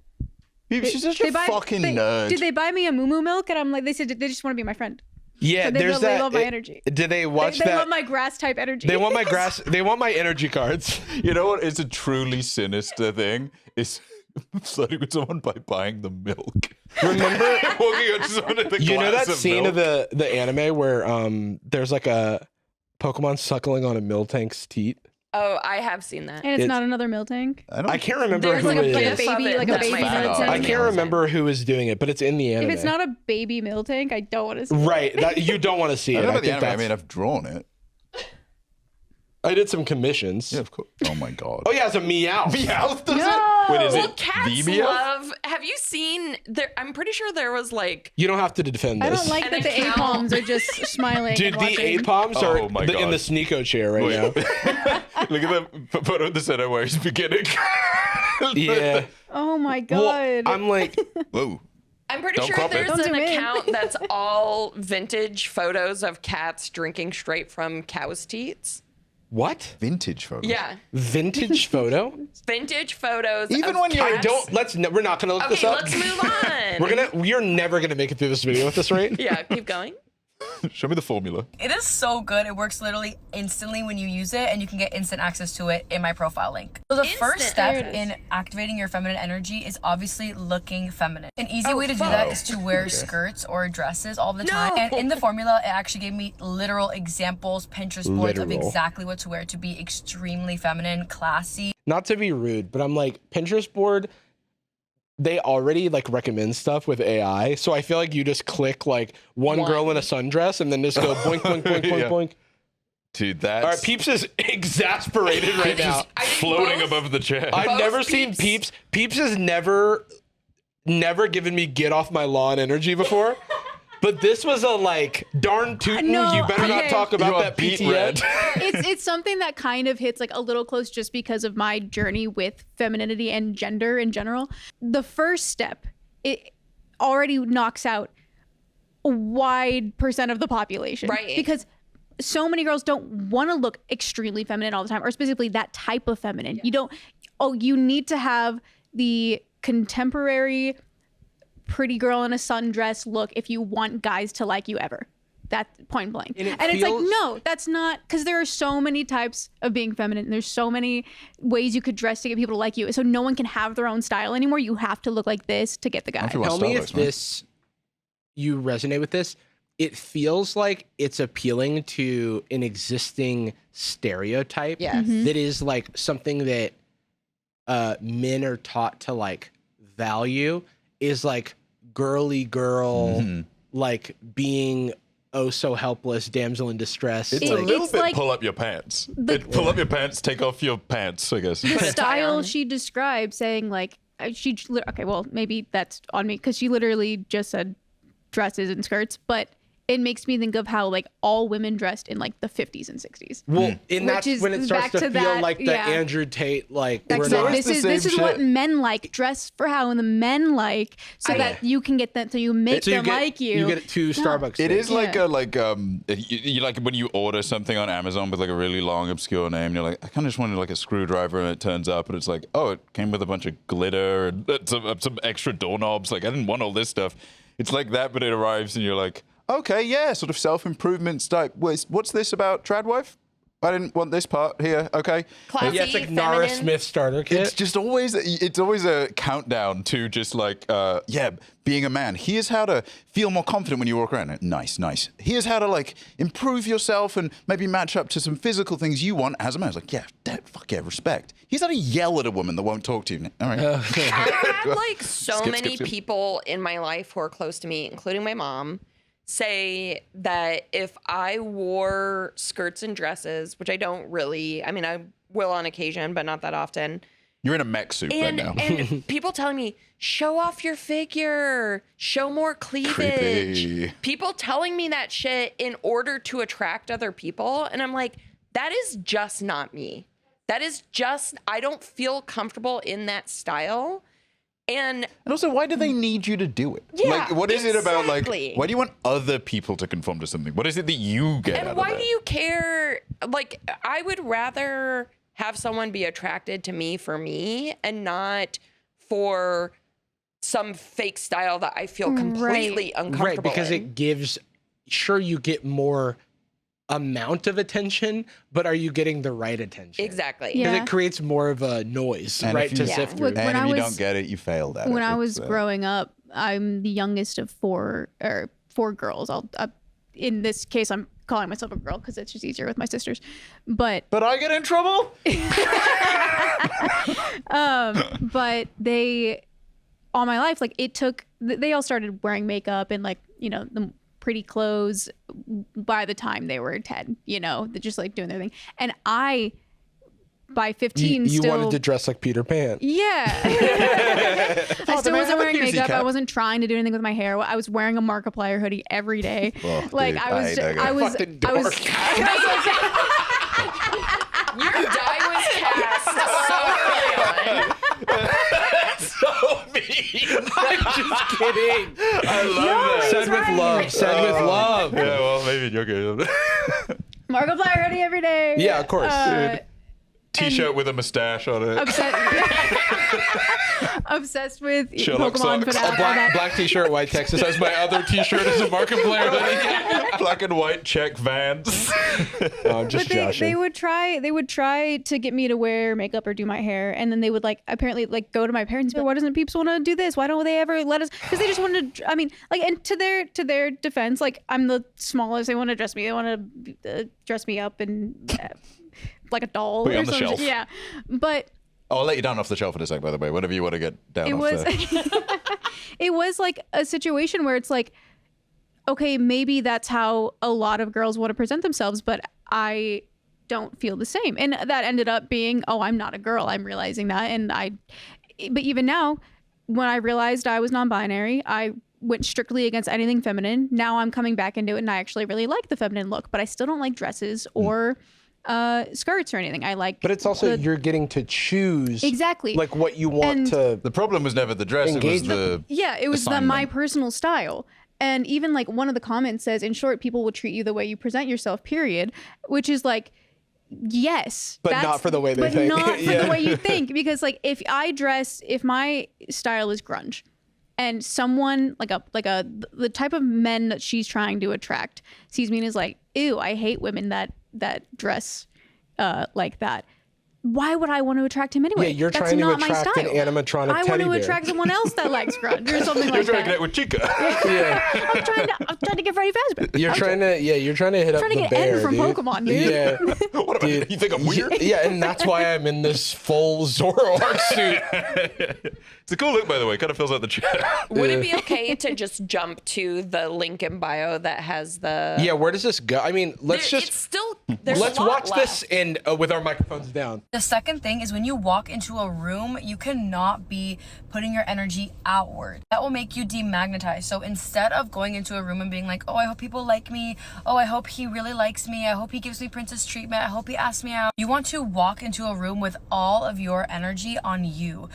She's such a fucking nerd. Did they buy me a Moo Moo milk? And I'm like, they said they just want to be my friend. Yeah, So they there's love- that. they love my energy. Did they watch They that? want my grass type energy. They want my grass. They want my energy cards. You know what is a truly sinister thing? Is flirting with someone by buying the milk. Remember, Walking up to someone with a you know glass that of scene milk? of the anime where there's like a Pokemon suckling on a Miltank's teat. Oh, I have seen that. And it's It's- not another Miltank. I can't remember There's who like it a is. gif of baby- it like a that baby my Miltank. friend I sent can't me. remember who is doing it, but it's in the anime. If it's not a baby Miltank, I don't want to see it. right, that you don't want to see I it. don't know I about the think anime. I that's. mean, I've drawn it. I did some commissions. Yeah, of course. Oh my god. Oh yeah, it's a Meowth. Meowth does No! it? Wait, is Well, it cats the Meowth? love. Have you seen? There, I'm pretty sure there was like. You don't have to defend this. I don't like An that the account. A-palms are just smiling. Dude, and the watching. A-palms are Oh my in God. the Sneeko chair right now. Look at the photo of the center where he's beginning. Yeah. Oh my Well, god. I'm like, Whoa. I'm pretty Don't sure crop it. there's Don't an zoom in. account that's all vintage photos of cats drinking straight from cows' teats. what? Vintage photo. Yeah, Vintage photo? vintage photos. Even of when you're cats. We're not gonna look this Okay, up. let's move on. You're never gonna make it through this video at this rate. Yeah, keep going. Show me the formula. It is so good. It works literally instantly when you use it, and you can get instant access to it in my profile link. So the first Instant. step There it is. in activating your feminine energy is obviously looking feminine. An easy way to do that is to wear skirts or dresses all the time. And in the formula, it actually gave me literal examples, Pinterest boards of Literal. exactly what to wear to be extremely feminine, classy. Not to be rude, but I'm like, Pinterest board, they already like recommend stuff with AI. So I feel like you just click like one girl in a sundress and then just go boink, boink, boink, boink, Yeah. boink. Dude, that's All right, Peeps is exasperated right now. floating both- above the chair. I've Both never seen Peeps- Peeps has never given me get off my lawn energy before. But this was a like darn tootin', No, you better not okay. talk You about are that beat PT red. it's something that kind of hits like a little close just because of my journey with femininity and gender in general. The first step, it already knocks out a wide percent of the population. Right. Because so many girls don't want to look extremely feminine all the time, or specifically that type of feminine. You need to have the contemporary pretty girl in a sundress look if you want guys to like you ever. That's point blank. And it it's like, feels- no, that's not, because there are so many types of being feminine. And there's so many ways you could dress to get people to like you. So no one can have their own style anymore. You have to look like this to get the guy. Don't you want Tell me if Starbucks, man? you resonate with this. It feels like it's appealing to an existing stereotype Yes. that is like something that men are taught to like value, is like girly girl, like being oh so helpless, damsel in distress. It's It- a little it's bit like pull up your pants. the- Pull up your pants, take off your pants, I guess. The a tie style on. she described, saying like okay, well maybe that's on me because she literally just said dresses and skirts, but it makes me think of how like all women dressed in like the 50s and 60s. Well, and Which that's is when it starts back to to feel that, like the yeah. Andrew Tate, like That's we're it. not. It's This the is same what shit. men like. Dress for how the men like, so that you can get that. So you make So you them get, like you. you get two Starbucks. It things. is like Yeah. you like when you order something on Amazon with like a really long obscure name, you're like, I kind of just wanted like a screwdriver, and it turns up and it's like, oh, it came with a bunch of glitter and some extra doorknobs. Like I didn't want all this stuff. It's like that, but it arrives and you're like, okay, yeah, sort of self-improvement type. What's this about Tradwife? I didn't want this part here. Okay. Classy, Yeah, it's like Nara feminine. Smith starter kit. It's just always a countdown to just like being a man. Here's how to feel more confident when you walk around. Nice. Here's how to like improve yourself and maybe match up to some physical things you want as a man. It's like fuck yeah, respect. Here's how to yell at a woman that won't talk to you. All right. I've had like so Skip. many people in my life who are close to me, including my mom, say that if I wore skirts and dresses, which I don't really, I mean, I will on occasion, but not that often. You're in a mech suit right now. And people telling me, show off your figure, show more cleavage. Creepy. People telling me that shit in order to attract other people. And I'm like, that is just not me. That is just, I don't feel comfortable in that style. And also, why do they need you to do it? Yeah, like, what is it about, like, exactly. why do you want other people to conform to something? What is it that you get out And of why that? do you care? Like, I would rather have someone be attracted to me for me and not for some fake style that I feel completely uncomfortable Right, because in. it gives, sure, you get more amount of attention, but are you getting the right attention? Exactly. Yeah. Because it creates more of a noise, And right, if to you- sift When through. And I if you was- don't get it, you failed at it. When I was It's, growing up, I'm the youngest of four girls. In this case, I'm calling myself a girl because it's just easier with my sisters. But I get in trouble? but they, all my life, like it took, they all started wearing makeup and like, you know, the pretty clothes by the time they were 10, you know, they're just like doing their thing. And I, by 15, You still wanted to dress like Peter Pan. Yeah. I still may I wasn't have a wearing newsy makeup. cap? I wasn't trying to do anything with my hair. I was wearing a Markiplier hoodie every day. Oh, like dude, I was, I hate that guy. Fucking I was, dork. Your die was cast so early on. So mean. I'm just kidding. I love that. Said with love. Said with love. Yeah, well, maybe you're good. Markiplier hoodie every day. Yeah, of course. T-shirt with a mustache on it. Obsessed with Sherlock Pokemon socks. FNAF. A black t-shirt, white Texas. As my other t-shirt is a Markiplier hoodie. Black and white check Vans. Oh, I'm just But joshing. they would try to get me to wear makeup or do my hair, and then they would like apparently like go to my parents. But why doesn't Peeps want to do this? Why don't they ever let us? Because they just wanted to. I mean, like, and to their defense, like I'm the smallest. They want to dress me. They want to dress me up and like a doll. Put you or on the something. shelf. Yeah, but I'll let you down off the shelf in a sec, by the way. Whatever you want to get down it off was there. it was like a situation where it's like, okay, maybe that's how a lot of girls want to present themselves, but I don't feel the same. And that ended up being, oh, I'm not a girl. I'm realizing that. But even now, when I realized I was non-binary, I went strictly against anything feminine. Now I'm coming back into it and I actually really like the feminine look, but I still don't like dresses or skirts or anything. I like, But it's also you're getting to choose exactly like what you want And- to. The problem was never the dress. It was Engagement? the yeah, it was my assignment. personal style. And even like one of the comments says, in short, people will treat you the way you present yourself, period. Which is like, yes. But not for the way they but think. not for Yeah. the way you think. Because like if my style is grunge and someone the type of men that she's trying to attract sees me and is like, ew, I hate women that dress like that. Why would I want to attract him anyway? Yeah, you're That's trying to not my attract an style. animatronic I want teddy to bear. attract someone else that likes grunge or something You're like trying to that. connect with Chica. Yeah. I'm trying to get Freddy Fazbear. You're trying to hit up trying to the get bear, N from dude. Pokemon, dude. Yeah. What about Dude. you think I'm weird? Yeah, and that's why I'm in this full Zoroark suit. It's a cool look, by the way. Kind of fills out the chat. Would it be okay to just jump to the link in bio that has the? Yeah, where does this go? I mean, let's It's just still. There's let's a lot watch this left. and with our microphones down. The second thing is when you walk into a room, you cannot be putting your energy outward. That will make you demagnetize. So instead of going into a room and being like, oh, I hope people like me. Oh, I hope he really likes me. I hope he gives me princess treatment. I hope he asks me out. You want to walk into a room with all of your energy on you.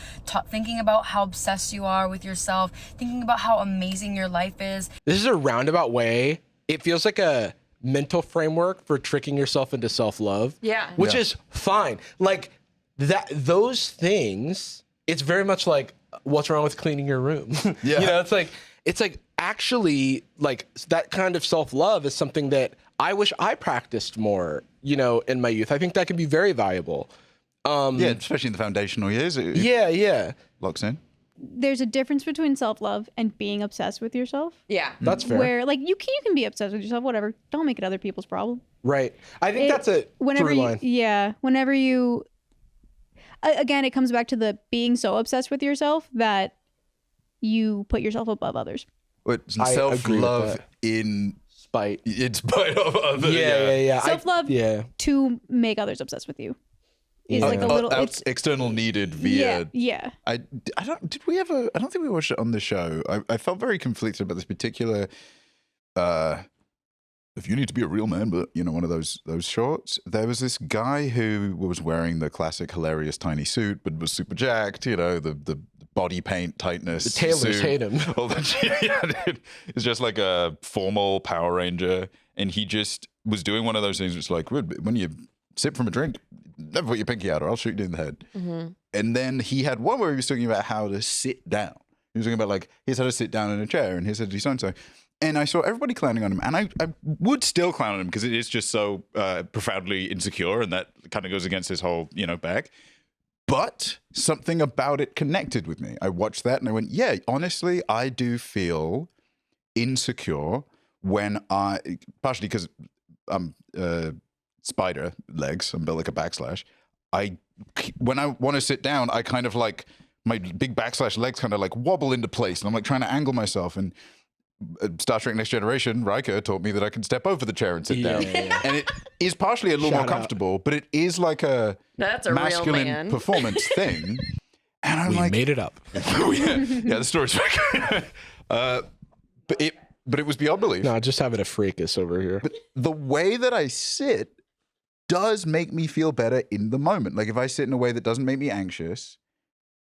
Thinking about how obsessed you are with yourself. Thinking about how amazing your life is. This is a roundabout way. It feels like a mental framework for tricking yourself into self-love. Yeah. Which is fine. Like those things, it's very much like what's wrong with cleaning your room? Yeah. You know, it's like actually like that kind of self-love is something that I wish I practiced more, you know, in my youth. I think that can be very valuable. Yeah, especially in the foundational years. Yeah. Locks in. There's a difference between self-love and being obsessed with yourself. Yeah. That's fair. Where like you can be obsessed with yourself, whatever. Don't make it other people's problem. Right. I think that's a through line. Whenever you, again, it comes back to the being so obsessed with yourself that you put yourself above others. But I agree with self-love that. in Spite. spite of others. Yeah. Self-love to make others obsessed with you is like a little external needed via. Yeah. I don't think we watched it on the show. I felt very conflicted about this particular. If you need to be a real man, but you know, one of those shorts. There was this guy who was wearing the classic hilarious tiny suit, but was super jacked. You know, the body paint tightness. The tailors suit, hate him. all that shit. Yeah, dude. It's just like a formal Power Ranger, and he just was doing one of those things. It's like when you sip from a drink, never put your pinky out, or I'll shoot you in the head. Mm-hmm. And then he had one where he was talking about how to sit down. He was talking about like here's how to sit down in a chair, and here's how to do so and so. And I saw everybody clowning on him, and I would still clown on him because it is just so profoundly insecure, and that kind of goes against his whole, you know, bag. But something about it connected with me. I watched that and I went, yeah, honestly, I do feel insecure when partially because I'm spider legs, I'm built like a backslash. When I want to sit down, I kind of like, my big backslash legs kind of like wobble into place, and I'm like trying to angle myself, and Star Trek Next Generation, Riker taught me that I can step over the chair and sit down. Yeah. And it is partially a little more comfortable, but it is like a That's a masculine real man. performance thing. And I'm We like, made it up. oh, yeah, the story's back. But it was beyond belief. No, just having a freakus over here. But the way that I sit does make me feel better in the moment. Like if I sit in a way that doesn't make me anxious,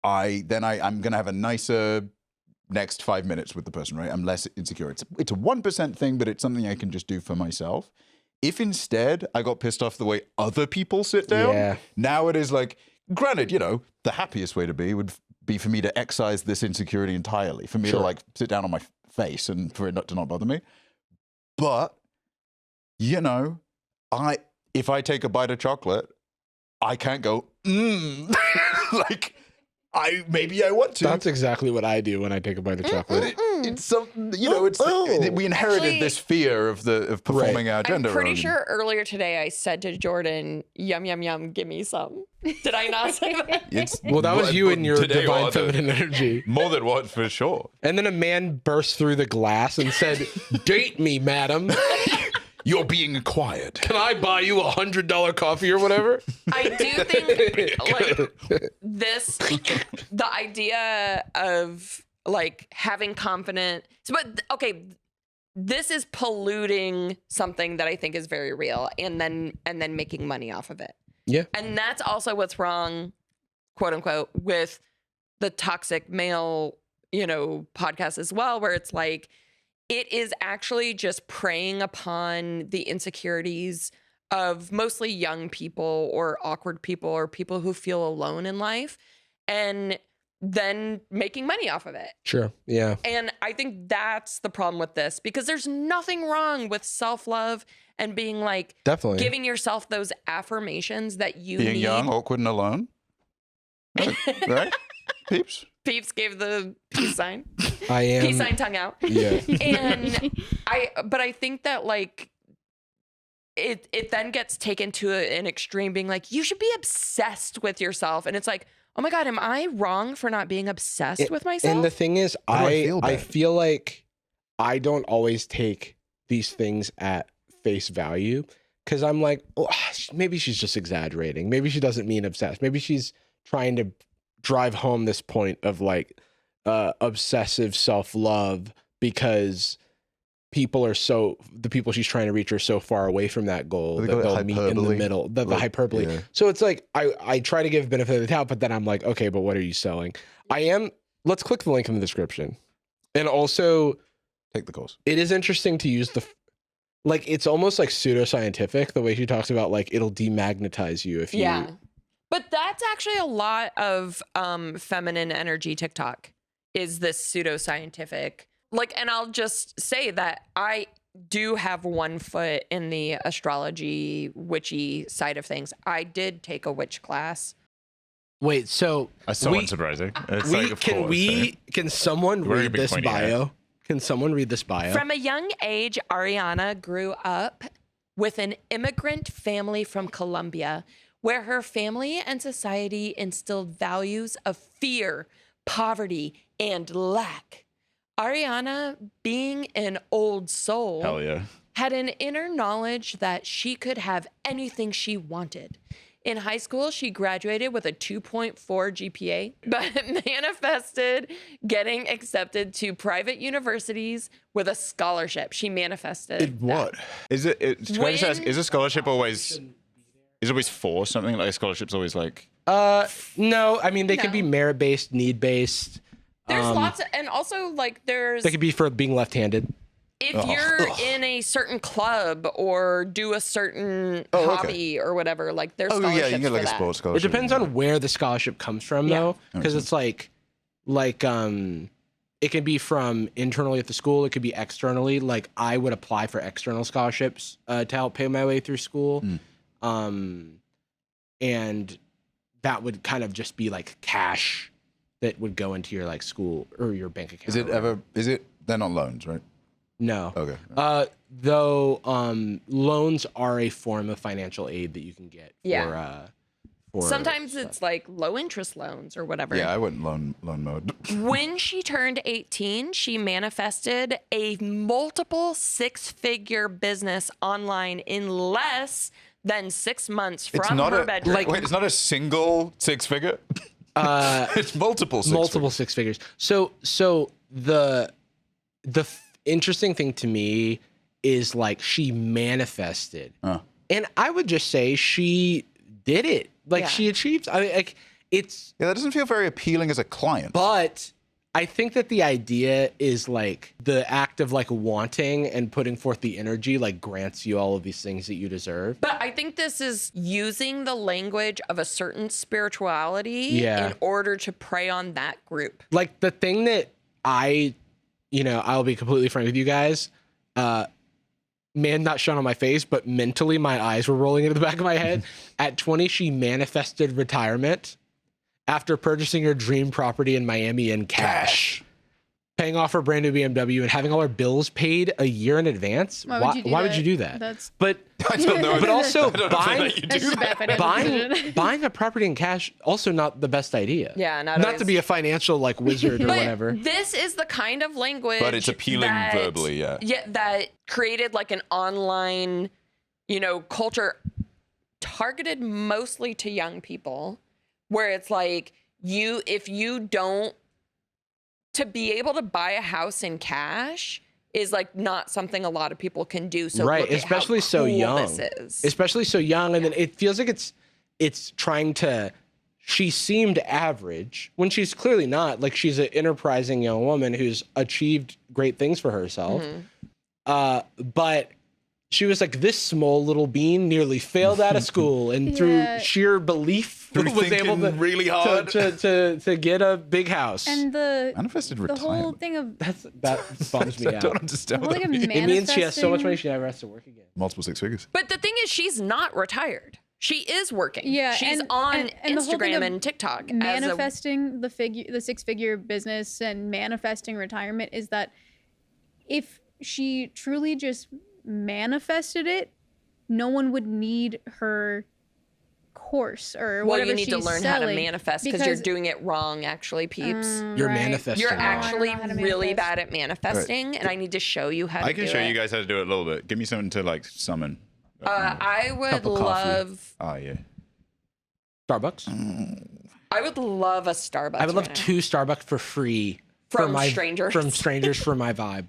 I'm gonna have a nicer next 5 minutes with the person, right? I'm less insecure. It's a 1% thing, but it's something I can just do for myself. If instead I got pissed off the way other people sit down, now it is like, granted, you know, the happiest way to be would be for me to excise this insecurity entirely, for me to like sit down on my face and for it to not bother me. But, you know, if I take a bite of chocolate, I can't go, like, maybe I want to. That's exactly what I do when I take a bite of chocolate. It's something, you know, we inherited Actually, this fear of performing our gender. I'm pretty role. sure earlier today I said to Jordan, "Yum yum yum, give me some." Did I not say that? Well, that was you and your Today divine was feminine energy. More than one, for sure. And then a man burst through the glass and said, "Date me, madam. You're being acquired. Can I buy you $100 coffee or whatever?" I do think like the idea of like having confidence, but okay, this is polluting something that I think is very real, and then making money off of it. Yeah. And that's also what's wrong, quote unquote, with the toxic male, you know, podcast as well, where it's like, it is actually just preying upon the insecurities of mostly young people or awkward people or people who feel alone in life, and then making money off of it. Sure. Yeah. And I think that's the problem with this, because there's nothing wrong with self-love and being like, Definitely giving yourself those affirmations that you Being need. young, awkward, and alone. Right? Peeps? Peeps gave the peace sign. I am. Peace sign, tongue out. Yeah. And I think that like it then gets taken to an extreme, being like, you should be obsessed with yourself. And it's like, oh my God, am I wrong for not being obsessed with myself? And the thing is, I feel like I don't always take these things at face value, because I'm like, oh, maybe she's just exaggerating. Maybe she doesn't mean obsessed. Maybe she's trying to drive home this point of like obsessive self-love, because the people she's trying to reach are so far away from that goal that they'll meet in the middle. The hyperbole. Yeah. So it's like I try to give benefit of the doubt, but then I'm like, okay, but what are you selling? Let's click the link in the description. And also take the course. It is interesting to use like, it's almost like pseudoscientific, the way she talks about like it'll demagnetize you if you. Yeah. But that's actually a lot of feminine energy TikTok, is this pseudoscientific. Like, and I'll just say that do have one foot in the astrology witchy side of things. I did take a witch class. Wait, so That's so unsurprising. It's we, like, of can course, we can someone We're read gonna be this pointing at bio? Can someone read this bio? From a young age, Ariana grew up with an immigrant family from Colombia, where her family and society instilled values of fear, poverty, and lack. Ariana, being an old soul, Hell yeah. had an inner knowledge that she could have anything she wanted. In high school, she graduated with a 2.4 GPA, but manifested getting accepted to private universities with a scholarship. She manifested What? Is it? Can I just ask, is a scholarship always? Is it always for something? Like a scholarship's always like. No, I mean they can No. be merit based, need based. There's lots of, and also like there's, They could be for being left handed. if you're in a certain club or do a certain hobby or whatever, like there's Oh scholarships yeah, you can get like for a that. sports It scholarship. depends on where the scholarship comes from though, because it's like it can be from internally at the school, it could be externally. Like I would apply for external scholarships to help pay my way through school. And that would kind of just be like cash that would go into your like school or your bank account. Is it ever? Is it? They're not loans, right? No. Okay. Though loans are a form of financial aid that you can get for Sometimes stuff. it's like low interest loans or whatever. Yeah, I went loan mode. When she turned 18, she manifested a multiple six-figure business online in less than 6 months from her bedroom. Wait, it's not a single six figure. It's multiple six figures. So the interesting thing to me is like she manifested, and I would just say she did it. Like she achieved. I mean, like it's. Yeah, that doesn't feel very appealing as a client. But I think that the idea is like the act of like wanting and putting forth the energy like grants you all of these things that you deserve. But I think this is using the language of a certain spirituality in order to prey on that group. Like the thing that I'll be completely frank with you guys. Man, not shown on my face, but mentally my eyes were rolling into the back of my head. At 20, she manifested retirement after purchasing her dream property in Miami in cash. Paying off her brand new BMW and having all her bills paid a year in advance. Why would you do that? But I don't know. But also Decision. buying a property in cash also not the best idea. Yeah, not to be a financial like wizard or But whatever. this is the kind of language, But it's appealing verbally, yeah. that created like an online, culture targeted mostly to young people, where it's like if you don't, to be able to buy a house in cash is like not something a lot of people can do. So right, look at especially how so cool young. This is. Especially so young, and then it feels like it's trying to. She seemed average when she's clearly not. Like she's an enterprising young woman who's achieved great things for herself. But she was like this small little bean, nearly failed out of school, and through sheer belief was able to really hard to get a big house. And manifested the retirement. whole thing of that bums me I don't out. understand the what whole that thing of means. It means she has so much money manifesting- she never has to work again. Multiple six figures. But the thing is, she's not retired. She is working. Yeah, she's and- on and the whole thing Instagram of and TikTok. manifesting the six-figure business and manifesting retirement is that if she truly just manifested it, no one would need her course or Well, whatever you need to she's learn how to selling, manifest because you're doing it wrong, actually, peeps. You're right. manifesting. You're wrong. actually I don't know how to really manifest. bad at manifesting, and I need to show you how to do it. I can show you guys how to do it a little bit. Give me something to like summon. I would Cup of coffee. love. Oh yeah. Starbucks. I would love a Starbucks. I would love right now. 2 Starbucks for free From for strangers. From strangers for my vibe.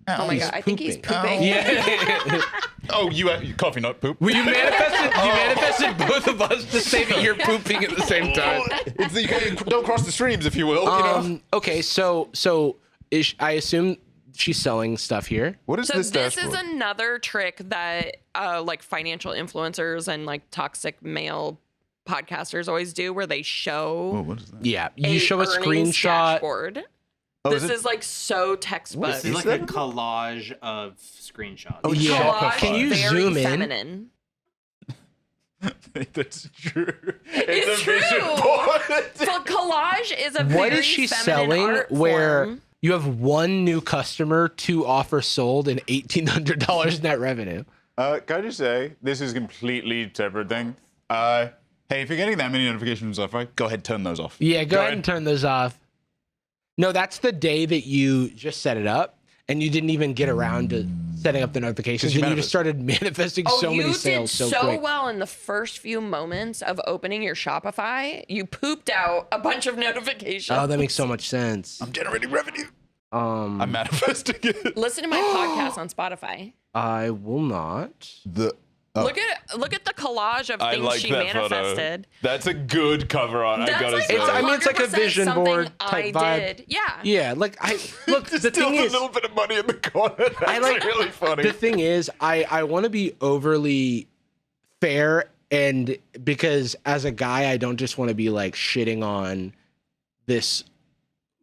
Oh my god, I think he's pooping. Yeah. Oh, you coffee, not poop. Well, you manifested both of us to say that you're pooping at the same time. Don't cross the streams, if you will. You know. Okay, so I assume she's selling stuff here. What is So this this dashboard? is another trick that like financial influencers and like toxic male podcasters always do, where they show Oh, what is that? Yeah, you show a earnings screenshot. dashboard. This is like so textbook. This is like a collage of screenshots. Oh, Yeah. Collage, Can you very zoom in? feminine. That's true. It's a true. vision board. So collage is a very What is she feminine selling art where form. you have one new customer, 2 offers sold, and $1,800 net revenue? Can I just say, this is a completely separate thing. Hey, if you're getting that many notifications off, right, go ahead, turn those off. Yeah, go ahead and turn those off. No, that's the day that you just set it up, and you didn't even get around to setting up the notifications, and you just started manifesting so many sales so quick. You did so well in the first few moments of opening your Shopify. You pooped out a bunch of notifications. Oh, that makes so much sense. I'm generating revenue. I'm manifesting it. Listen to my podcast on Spotify. I will not. Look at the collage of things she manifested. That's a good cover art. I That's gotta like say. it's like a 100% vision something board type I vibe. did. Yeah. Yeah, like look. The Still thing a is, little bit of money in the corner. That's really funny. the thing is, I want to be overly fair, and because as a guy, I don't just want to be like shitting on this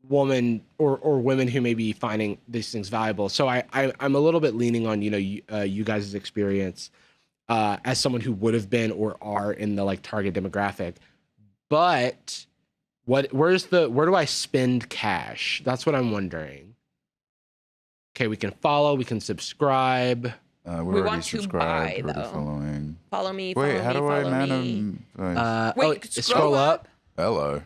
woman or women who may be finding these things valuable. So I'm a little bit leaning on you guys' experience as someone who would have been or are in the like target demographic. But where do I spend cash? That's what I'm wondering. Okay, we can follow, we can subscribe. We're We already want to subscribed, buy, already though. following. Follow me. Wait, Follow how me, do I follow me. Wait, Wait, scroll up. Hello.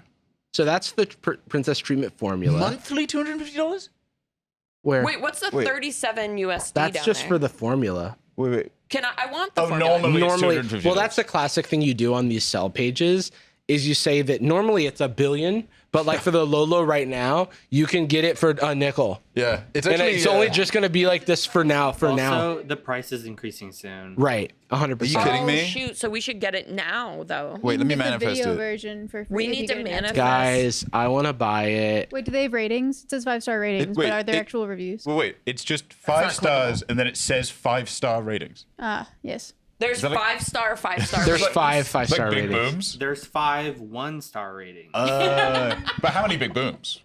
So that's the princess treatment formula. Monthly $250? Where Wait, what's the Wait. 37 USD that's down just there? for the formula. Wait. Can I want the Oh, formula. normally- it's Normally, $250. well, that's the classic thing you do on these sell pages is you say that normally it's $1 billion, but like for the Lolo right now, you can get it for a nickel. Yeah, it's And actually. it's only just going to be like this for now. Also, the price is increasing soon. Right. 100%. Are you kidding me? Shoot, so we should get it now, though. Wait, let me You can get the manifest video it. version for free We if need you to get an manifest. Guys, I want to buy it. Wait, do they have ratings? It says 5-star ratings, wait, but are there it- actual reviews? Well, wait, it's just 5 not stars, and then it says 5-star ratings. Yes. There's that like- 5-star. There's ratings. 5-star Like big ratings. booms. There's 5 1-star ratings. But how many big booms?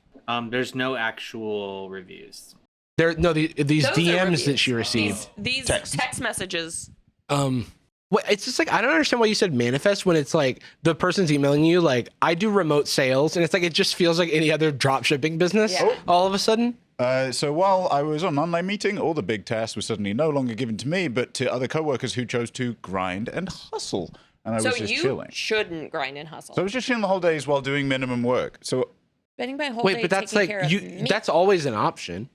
There's no actual reviews. These Those are DMs reviews. that she received. These Text. text messages. What it's just like I don't understand why you said manifest when it's like the person's emailing you like I do remote sales and it's like it just feels like any other drop shipping business Yeah. all of a sudden. So while I was on an online meeting, all the big tasks were suddenly no longer given to me, but to other coworkers who chose to grind and hustle. And I So was just you chilling. shouldn't grind and hustle. So I was just chilling the whole days while doing minimum work. So Spending my whole Wait, day but that's taking like care you. of me. That's always an option.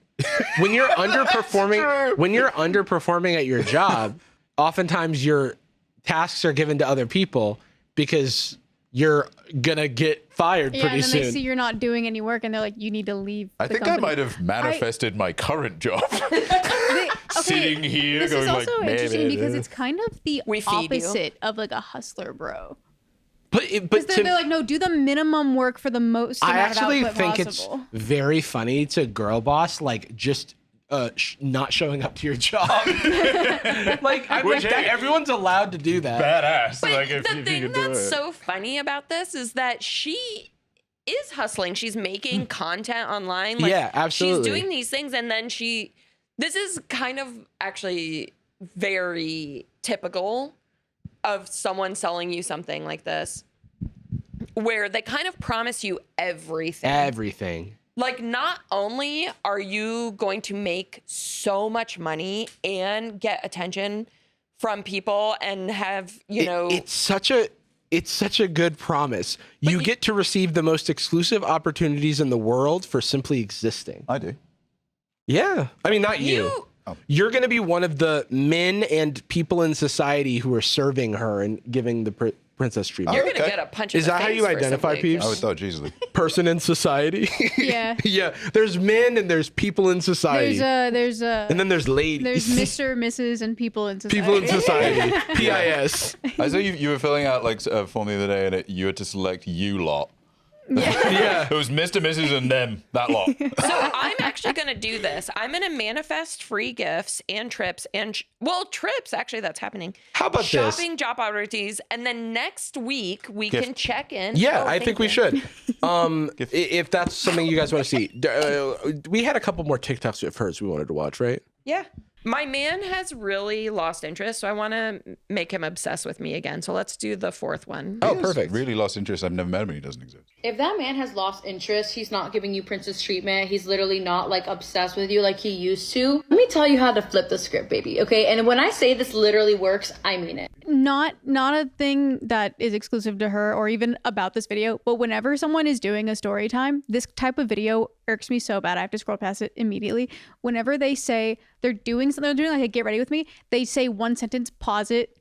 When you're underperforming, when you're underperforming at your job, oftentimes your tasks are given to other people because you're gonna get fired Yeah, pretty and then soon. they see you're not doing any work, and they're like, "You need to leave." I the think I company. might have manifested my current job. Okay, Sitting here this going is also like, interesting "Man, because it's kind of the We feed you. opposite of like a hustler, bro. but Because they're like, no, do the minimum work for the most I amount actually of output think possible. it's very funny to girl boss like just not showing up to your job. Like I Which, think that hey, everyone's allowed to do that. badass. But Like if the you thing could do that's it. so funny about this is that she is hustling. She's making content online. Like, Yeah, absolutely. She's doing these things, and then this is kind of actually very typical of someone selling you something like this, where they kind of promise you everything. Everything. Like, not only are you going to make so much money and get attention from people and have, It's such a good promise. You get to receive the most exclusive opportunities in the world for simply existing. I do. Yeah. I mean, not you. You're going to be one of the men and people in society who are serving her and giving the princess treatment. you're going to okay. get a punch in Is the that how face you for identify simply peeps? I would thought, Jesus. Person in society. Yeah. Yeah. There's men and there's people in society. There's and then there's ladies. there's Mr., Mrs., and people in society. people in society. PIS. I saw you were filling out like a form the other day, and you had to select you lot. Yeah. It was Mr., Mrs., and them. That lot. So I'm actually going to do this. I'm going to manifest free gifts and trips trips. Actually, that's happening. How about this? Shopping job opportunities, and then next week we can check in. Yeah, Oh, I think we should. If that's something you guys want to see, we had a couple more TikToks of hers we wanted to watch, right? Yeah. My man has really lost interest, so I want to make him obsessed with me again. So let's do the fourth one. Oh, He has perfect. Really lost interest. I've never met him. He doesn't exist. If that man has lost interest, he's not giving you princess treatment. He's literally not like obsessed with you like he used to. Let me tell you how to flip the script, baby. Okay. And when I say this literally works, I mean it. Not a thing that is exclusive to her or even about this video, but whenever someone is doing a story time, this type of video irks me so bad. I have to scroll past it immediately. Whenever they say they're doing something, they're doing like a get ready with me, they say one sentence, pause it,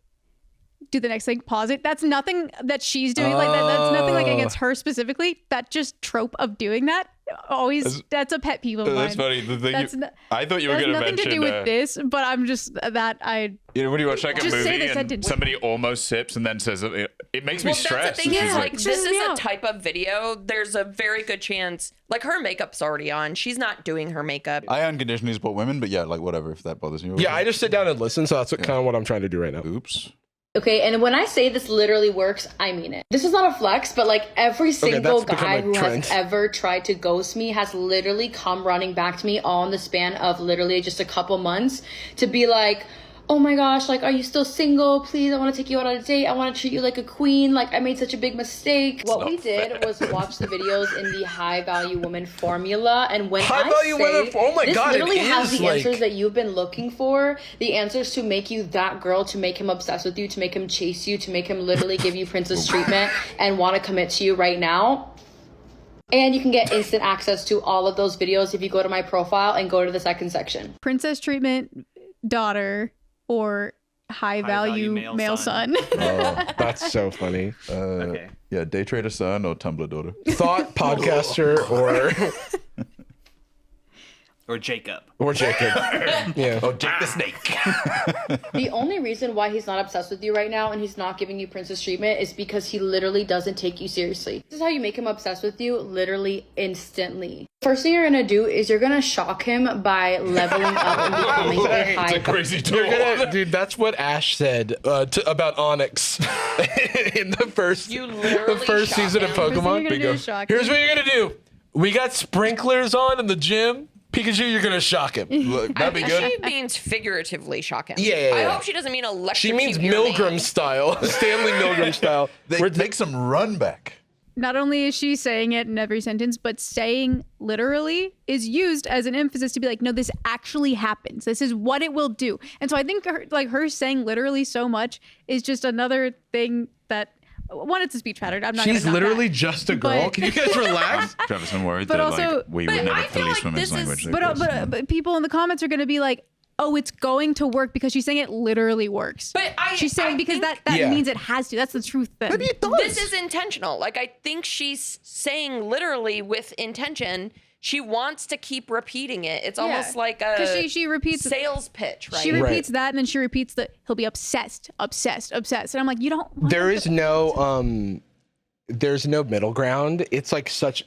do the next thing, pause it. That's nothing that she's doing like that. That's nothing like against her specifically. That just trope of doing that always, that's a pet peeve of mine. That's funny. The thing I thought you were That's going to nothing mention. to do with this, but I'm just You know, when you watch like a Just say movie the and sentence. somebody almost sips and then says it makes me Well, stressed. that's the thing. It's Is just like It this stresses is me a out. type of video. There's a very good chance, like her makeup's already on. She's not doing her makeup. I unconditionally support women, but yeah, like whatever. If that bothers you. Yeah, I just sit down and listen, so that's kind of what I'm trying to do right now. Oops. Okay, and when I say this literally works, I mean it. This is not a flex, but like every single that's become guy a who trend. has ever tried to ghost me has literally come running back to me all in the span of literally just a couple months to be like, oh my gosh, like, are you still single? Please, I want to take you out on a date. I want to treat you like a queen. Like, I made such a big mistake. What we did was watch the videos in the high value woman formula. And when High value women, oh my this God, it literally has is, the like- answers that you've been looking for, the answers to make you that girl, to make him obsessed with you, to make him chase you, to make him literally give you princess treatment and want to commit to you right now. And you can get instant access to all of those videos if you go to my profile and go to the second section. princess treatment, daughter, or high value male son. Oh, that's so funny. Okay. Yeah, day trader son or Tumblr daughter. Thought podcaster Or Jacob. or Jacob. Yeah. Oh, Jake the Snake. The only reason why he's not obsessed with you right now and he's not giving you princess treatment is because he literally doesn't take you seriously. This is how you make him obsessed with you, literally instantly. First thing you're gonna do is you're gonna shock him by leveling up and becoming a high. It's a crazy tool. You're gonna, dude. That's what Ash said about Onyx in the first shock season of him. First thing Pokemon. you're gonna do is shock Here's him. what you're gonna do. We got sprinklers on in the gym. Pikachu, you're gonna shock him. Look, I that'd be think good. she means figuratively shock him. Yeah, I yeah. hope she doesn't mean electrocute She means your Milgram man. style, Stanley Milgram style. They make some run back. Not only is she saying it in every sentence, but saying literally is used as an emphasis to be like, no, this actually happens. This is what it will do. And so I think her saying literally so much is just another thing that, one, it's a speech pattern. I'm not She's gonna knock literally that. just a girl. But- Can you guys relax? Travis, I'm worried But that also- like we but would never I feel police like women's this is- language. But people in the comments are going to be like, oh, it's going to work because she's saying it literally works. But she's saying I because think that Yeah. means it has to. That's the truth then. Maybe it does. This is intentional. Like, I think she's saying literally with intention. She wants to keep repeating it. It's almost like a 'Cause she repeats sales pitch, right? She repeats that, and then she repeats that he'll be obsessed, obsessed, obsessed. And I'm like, you don't. There is there's no middle ground. It's like such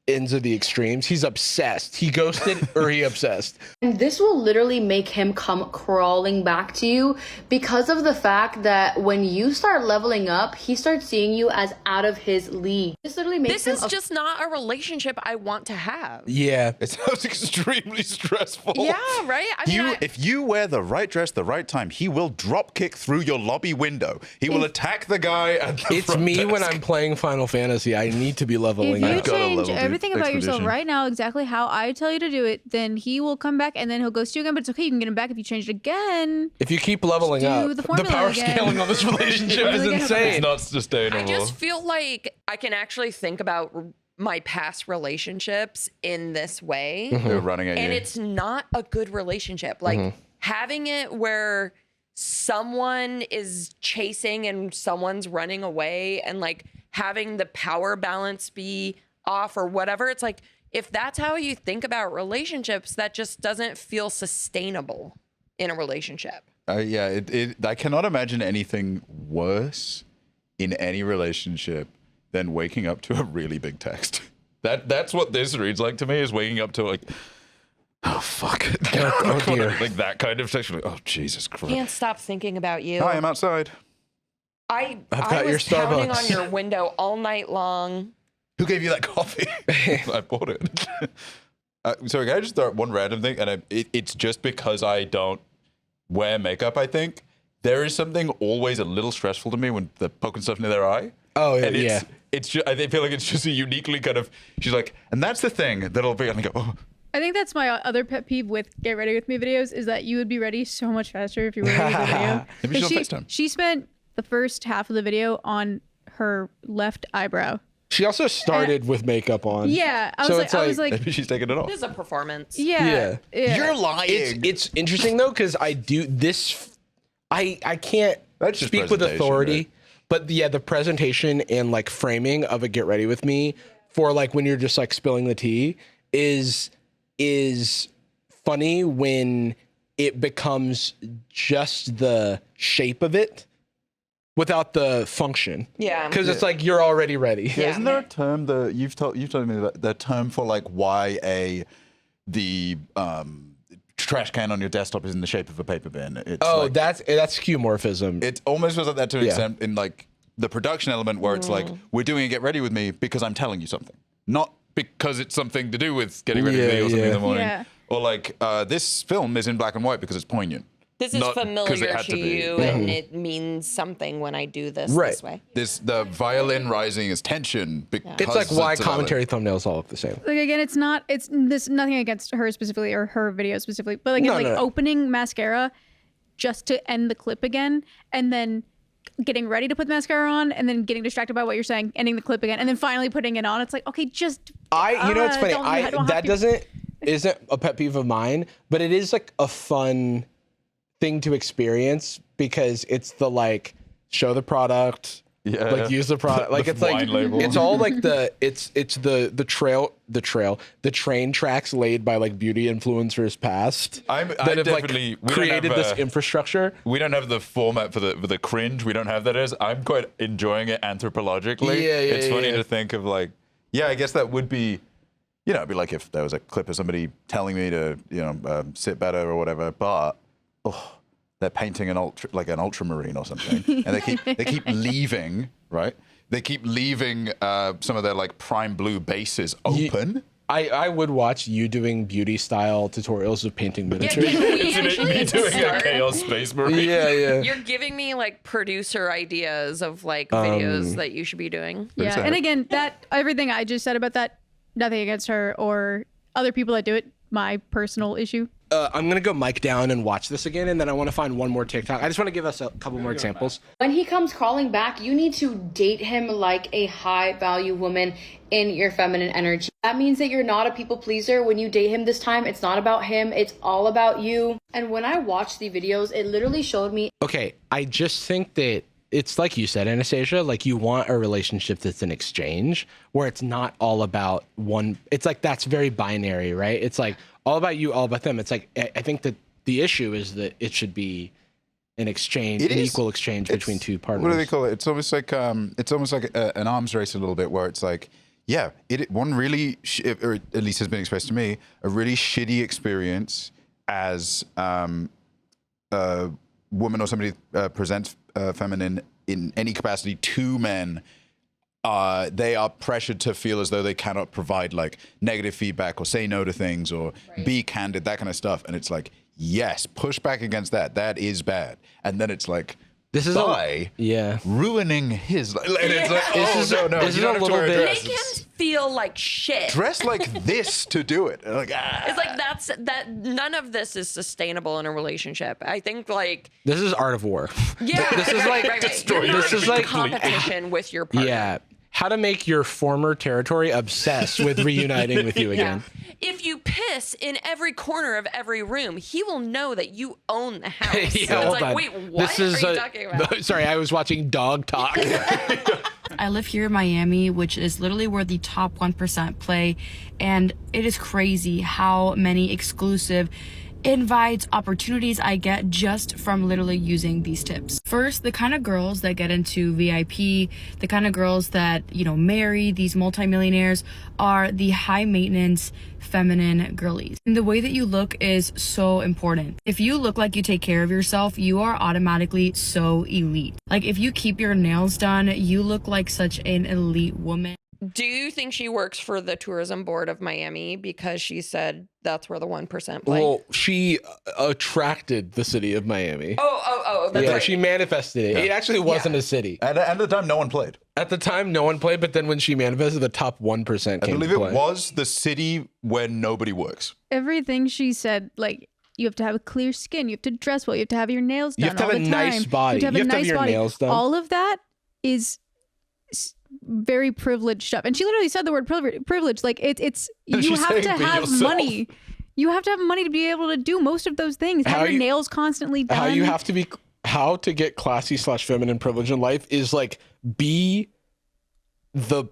ends of the extremes. He's obsessed. He ghosted or he obsessed. And this will literally make him come crawling back to you because of the fact that when you start leveling up, he starts seeing you as out of his league. This literally makes This him is just not a relationship I want to have. Yeah. It sounds extremely stressful. Yeah, right? I mean, If you wear the right dress the right time, he will drop kick through your lobby window. He will attack the guy at the It's front me desk. when I'm playing Final Fantasy. I need to be leveling If you up. gotta change level, dude. everything about yourself Expedition. right now, exactly how I tell you to do it, then he will come back and then he'll ghost you again. But it's okay, you can get him back if you change it again. If you keep leveling Just up, do the the formula power again. scaling on this relationship is Really get insane. It's not sustainable. I just feel like I can actually think about my past relationships in this way. They're running at And you. it's not a good relationship. Like having it where someone is chasing and someone's running away and like having the power balance be off or whatever. It's like, if that's how you think about relationships, that just doesn't feel sustainable in a relationship. I cannot imagine anything worse in any relationship than waking up to a really big text. That's what this reads like to me, is waking up to like, oh fuck, Oh, dear. like that kind of text. Like, oh Jesus Christ! Can't stop thinking about you. Hi, I'm outside. I got was your pounding on Starbucks. your window all night long. Who gave you that coffee? I bought it. Sorry, can I just throw out one random thing? And it's just because I don't wear makeup, I think. There is something always a little stressful to me when they're poking stuff near their eye. Oh, And yeah. it's just, I feel like it's just a uniquely kind of, she's like, and that's the thing that'll be, and I go, oh. I think that's my other pet peeve with Get Ready With Me videos is that you would be ready so much faster if you were ready with the video. Maybe she'll Like, FaceTime. she spent the first half of the video on her left eyebrow. She also started with makeup on. Yeah, I So was it's like, I was like- like, Maybe she's taking it off. This is a performance. yeah. You're lying. It's interesting though, because I do this. I can't That's just speak with presentation, authority, right? but yeah, the presentation and like framing of a Get Ready With Me for like when you're just like spilling the tea is funny when it becomes just the shape of it without the function. Yeah. Because it's like you're already ready. Yeah. Isn't there a term that you've told me that the term for like why the trash can on your desktop is in the shape of a paper bin? It's Oh, like, that's skeuomorphism. it almost feels like that to an Yeah. extent in like the production element where it's like we're doing a Get Ready With Me because I'm telling you something, not because it's something to do with getting ready with me or something in the morning. Yeah. Or like this film is in black and white because it's poignant. This is Not 'cause it familiar had to to be. you, and it means something when I do this Right. this way. The violin rising is tension because It's like why it's a violin. commentary thumbnails all look the same. Like again, it's nothing against her specifically or her video specifically, but again, No. opening mascara just to end the clip again, and then getting ready to put the mascara on, and then getting distracted by what you're saying, ending the clip again, and then finally putting it on. It's like, okay, just You know, it's funny. don't have That to- isn't a pet peeve of mine, but it is like a fun thing to experience because it's the like show the product, Yeah. like use the product, like The it's like wine label. it's all like it's the train tracks laid by like beauty influencers past I that have definitely- we like don't created have, this infrastructure. We don't have the format for the cringe. We don't have that as. I'm quite enjoying it anthropologically. Yeah, It's funny yeah. to think of like, yeah, I guess that would be, you know, it'd be like if there was a clip of somebody telling me to, you know, sit better or whatever, but they're painting an ultramarine or something, and they keep leaving, right? They keep leaving some of their like prime blue bases open. I would watch you doing beauty style tutorials of painting miniatures. can we Isn't it actually me doing a start- Chaos Space Marine? yeah. You're giving me like producer ideas of like videos that you should be doing. Yeah, say and it. again, that everything I just said about that, nothing against her or other people that do it. My personal issue. I'm gonna go mic down and watch this again, and then I want to find one more TikTok. I just want to give us a couple more examples. When he comes crawling back, you need to date him like a high value woman in your feminine energy. That means that you're not a people pleaser. When you date him this time, it's not about him, it's all about you. And when I watched the videos, it literally showed me Okay, I just think that it's like you said, Anastasia, like you want a relationship that's an exchange where it's not all about one. It's like that's very binary, right? It's like all about you, all about them. It's like I think that the issue is that it should be an exchange, It an is. equal exchange between two partners. What do they call it? It's almost like an arms race a little bit, where it's like, yeah, one really, or at least has been expressed to me, a really shitty experience as a woman or somebody presents feminine in any capacity to men. They are pressured to feel as though they cannot provide like negative feedback or say no to things or be candid, that kind of stuff. And it's like, yes, push back against that. That is bad. And then it's like, This is by ruining his life. And it's like, This oh, is- no, this you is don't a have to little wear a bit- dress. Make him feel like shit. Dress like this to do it. Like, It's like that none of this is sustainable in a relationship. I think like This is art of war. yeah, This is like You're not this is in like competition with your partner. yeah. How to make your former territory obsessed with reuniting with you again. If you piss in every corner of every room, he will know that you own the house. Yeah, so it's hold like, on. wait, what This is are you talking about? Sorry, I was watching Dog Talk. I live here in Miami, which is literally where the top 1% play. And it is crazy how many exclusive invites, opportunities I get just from literally using these tips. First, the kind of girls that get into VIP, the kind of girls that, you know, marry these multimillionaires are the high maintenance, feminine girlies. And the way that you look is so important. If you look like you take care of yourself, you are automatically so elite. Like if you keep your nails done, you look like such an elite woman. Do you think she works for the tourism board of Miami because she said that's where the 1% play? Well, she attracted the city of Miami. Oh, that's Yeah, right. she manifested it. It actually wasn't a city. At the time, no one played. At the time, no one played, but then when she manifested, the top 1% I came believe to it play. was the city where nobody works. Everything she said, like, you have to have a clear skin, you have to dress well, you have to have your nails done You have to all have the a time. nice body. You have to have, your nails done. All of that is very privileged stuff. And she literally said the word privilege. Like it's you she's have saying to be have yourself. money. You have to have money to be able to do most of those things. How Have your you- nails constantly done. How to get classy / feminine privilege in life is like be the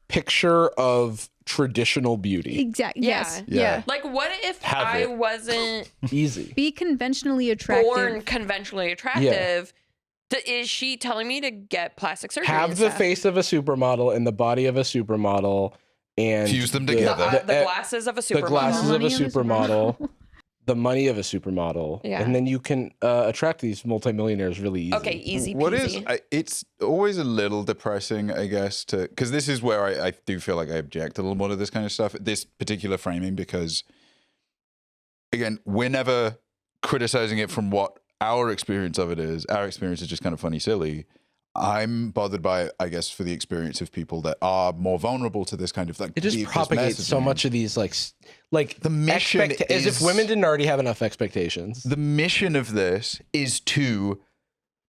picture of traditional beauty. Exactly. Yeah. Yes. Yeah. Yeah. Like, what if Have I it. wasn't Easy. Be conventionally attractive. born conventionally attractive? Is she telling me to get plastic surgery? Have and the stuff? face of a supermodel and the body of a supermodel and Fuse them the- together. the glasses of a supermodel. the glasses of a Money of a supermodel, the money of a supermodel, Yeah. and then you can attract these multimillionaires really easy. Okay, easy peasy. What is it's always a little depressing, I guess, to because this is where I do feel like I object a little more to this kind of stuff, this particular framing, because again, we're never criticizing it from what our experience of it is. Our experience is just kind of funny, silly. I'm bothered by it, I guess, for the experience of people that are more vulnerable to this kind of like It just this propagates so messaging. much of these like The mission as if is- women didn't already have enough expectations. The mission of this is to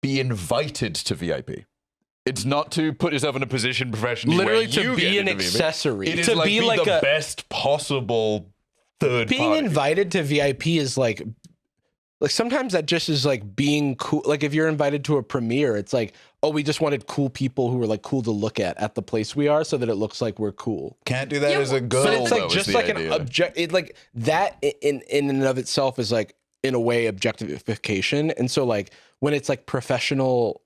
be invited to VIP. It's not to put yourself in a position professionally Literally where to you be get an into VIP. accessory. It is To like be be like the a- best possible third Being party. invited to VIP is like sometimes that just is like being cool. Like if you're invited to a premiere, it's like, oh, we just wanted cool people who were like cool to look at the place we are, so that it looks like we're cool. Can't do that Yeah, as a girl. But it's like though, is just the like idea. an object. It like that in and of itself is like in a way objectification. And so like when it's like professional,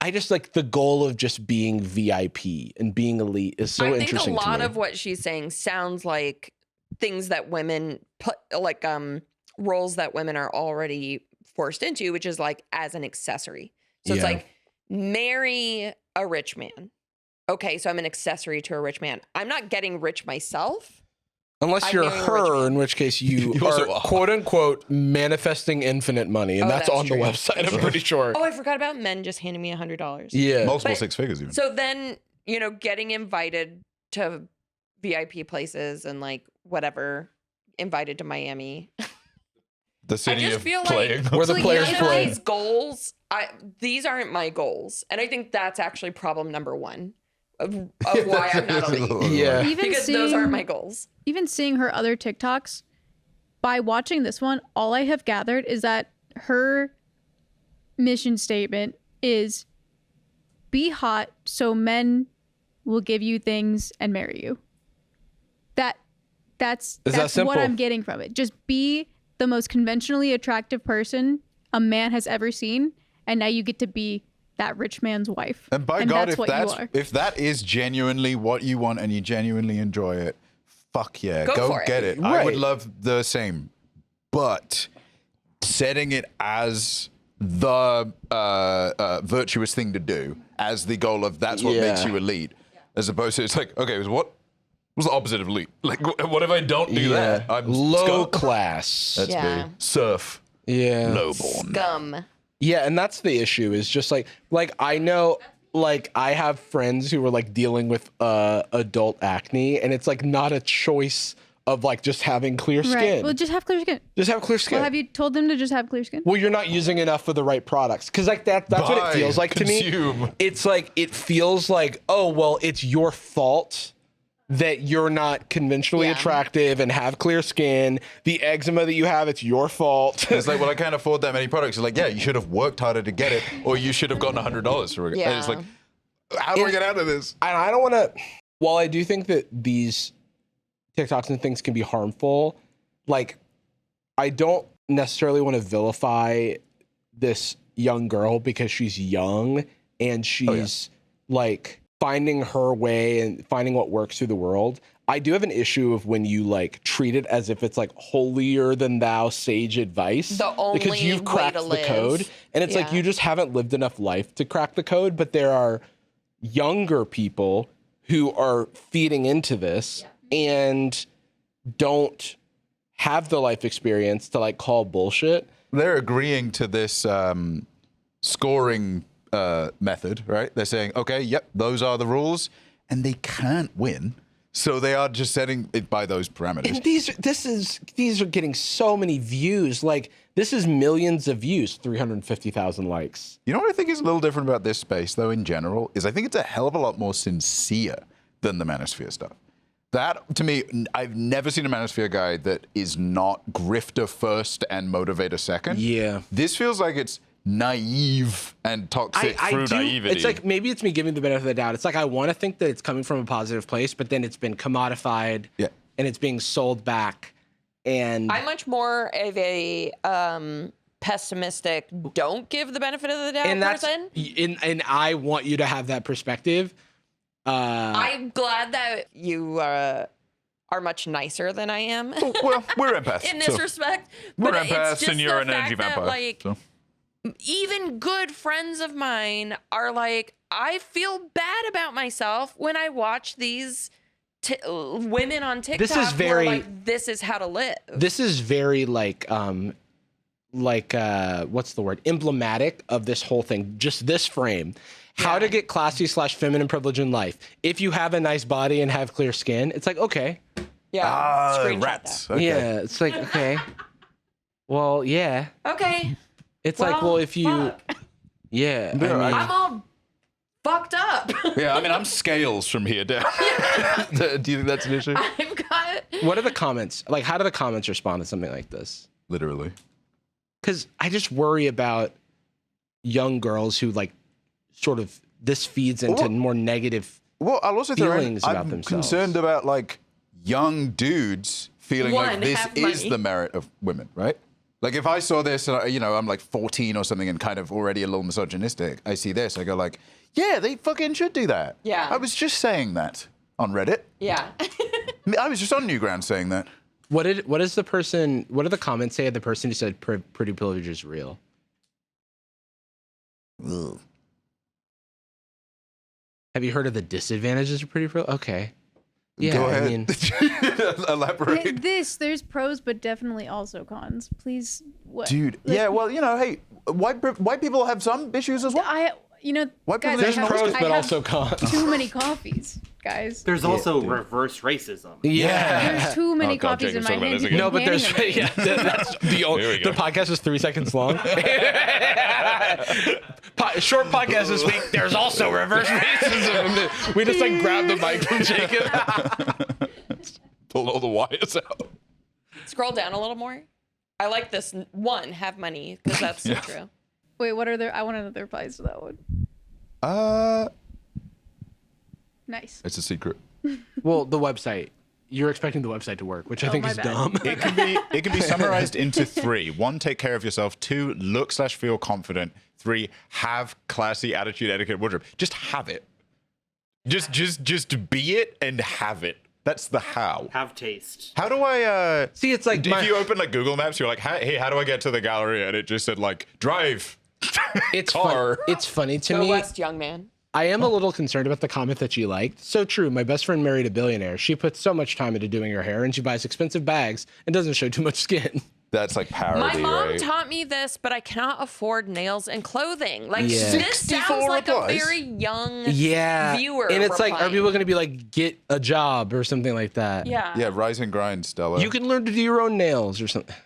I just like the goal of just being VIP and being elite is so I think interesting a lot to me. of what she's saying sounds like things that women put, like roles that women are already forced into, which is like as an accessory. So it's Yeah. like marry a rich man. Okay, so I'm an accessory to a rich man. I'm not getting rich myself. Unless I'm you're marrying a rich her, man. in which case you You also are are. quote unquote manifesting infinite money, and Oh, that's that's on true. the website. I'm pretty sure. Oh, I forgot about men just handing me $100. Yeah. multiple But- six figures even. So then, you know, getting invited to VIP places and like whatever, invited to Miami. The city just of feel like- playing. Where the So players none of play. these goals, these aren't my goals, and I think that's actually problem number one of why I'm not elite. Yeah. Even Because seeing, those aren't my goals. even seeing her other TikToks, by watching this one, all I have gathered is that her mission statement is be hot so men will give you things and marry you. That's Is that what simple? I'm getting from it. Just be the most conventionally attractive person a man has ever seen, and now you get to be that rich man's wife. And by God, that's if what you that's are. if that is genuinely what you want and you genuinely enjoy it, fuck yeah, Go go for it. get it. I would Right. love the same, but setting it as the virtuous thing to do, as the goal of that's what makes Yeah. you elite, as opposed to it's like, okay, what's the opposite of elite? Like, what if I don't do that? I'm low scum. class. That's Yeah. me. Surf. Yeah. Lowborn. Gum. Yeah, and that's the issue is just like I know like I have friends who are like dealing with adult acne, and it's like not a choice of like just having clear skin. Right. Well, just have clear skin. just have clear skin. Well, have you told them to just have clear skin? Well, you're not using enough of the right products because like that's what Buy, it feels like to consume. me. It's like it feels like, oh well, it's your fault that you're not conventionally Yeah. attractive and have clear skin. The eczema that you have, it's your fault. It's like, well, I can't afford that many products. It's like, yeah, you should have worked harder to get it, or you should have gotten $100 for it. Yeah. And it's like, how do I get out of this? And I don't want to. While I do think that these TikToks and things can be harmful, like, I don't necessarily want to vilify this young girl because she's young and she's like finding her way and finding what works through the world. I do have an issue of when you like treat it as if it's like holier than thou sage advice. The only because you've cracked way to the live. code. And it's like you just haven't lived enough life to crack the code, but there are younger people who are feeding into this and don't have the life experience to like call bullshit. They're agreeing to this scoring method, right? They're saying, okay, yep, those are the rules, and they can't win. So they are just setting it by those parameters. And these are getting so many views. Like, this is millions of views, 350,000 likes. You know what I think is a little different about this space, though, in general, is I think it's a hell of a lot more sincere than the Manosphere stuff. That, to me, I've never seen a Manosphere guy that is not grifter first and motivator second. Yeah. This feels like it's naive and toxic through naivety. It's like, maybe it's me giving the benefit of the doubt. It's like, I want to think that it's coming from a positive place, but then it's been commodified and it's being sold back. And I'm much more of a pessimistic, don't give the benefit of the doubt person. And I want you to have that perspective. I'm glad that you are much nicer than I am. Well, we're empaths. In this respect. We're But it's empaths just and you're the an energy fact that, vampire. like, so. even good friends of mine are like, I feel bad about myself when I watch these women on TikTok. This is who very- are like, this is how to live. This is very what's the word? Emblematic of this whole thing. Just this frame. How to get classy / feminine privilege in life. If you have a nice body and have clear skin, it's like, okay. Yeah. Screenshot Rats. that. Okay. Yeah, it's like, okay. Well, yeah. Okay. It's like, well, if you, fuck. yeah. I Yeah, mean, I'm all fucked up. Yeah, I mean, I'm scales from here down. Do you think that's an issue? I've got. what are the comments? Like, how do the comments respond to something like this? Literally. Because I just worry about young girls who like sort of this feeds into more negative. Well, I'll also throw in, feelings about I'm themselves. concerned about like young dudes feeling like One, this have is money. the merit of women, right? Like if I saw this, you know, I'm like 14 or something and kind of already a little misogynistic. I see this, I go like, yeah, they fucking should do that. Yeah. I was just saying that on Reddit. Yeah. I was just on Newgrounds saying that. What did the comments say of the person who said pretty privilege is real? Ugh. Have you heard of the disadvantages of pretty privilege? Okay. Yeah, Go ahead. I mean, Elaborate. There's pros, but definitely also cons. Please, what? Dude, yeah, well, you know, hey, white people have some issues as well. White guys, privilege I is have, pros, I but have also cons. too many coffees, guys. There's also reverse racism. Yeah. There's too many God, coffees in Jacob's my talking about hand. this You again. No, keep but there's handing them to me. that's the only, Here we go. the podcast is 3 seconds long. Short podcast this week. There's also reverse racism. We just like grabbed the mic from Jacob. Pull all the wires out. Scroll down a little more. I like this one, have money, because that's so true. Wait, what are there? I want to know the replies to that one. Nice. It's a secret. Well, the website. You're expecting the website to work, which I think my is bad. dumb. It can be summarized into 3. 1, take care of yourself. 2, look / feel confident. 3, have classy attitude, etiquette, wardrobe. Just have it. Just be it and have it. That's the how. Have taste. How do I See, it's like if you open like Google Maps, you're like, hey, how do I get to the gallery? And it just said like drive. it's car. It's funny to Go me. West, young man. I am a little concerned about the comment that she liked. So true. My best friend married a billionaire. She puts so much time into doing her hair, and she buys expensive bags and doesn't show too much skin. That's like parody, My mom right? taught me this, but I cannot afford nails and clothing. Like, Yeah. this sounds 64 like replies. a very young Yeah. viewer. And it's like, are replying. people going to be like, get a job or something like that? Yeah. Yeah, rise and grind, Stella. You can learn to do your own nails or something.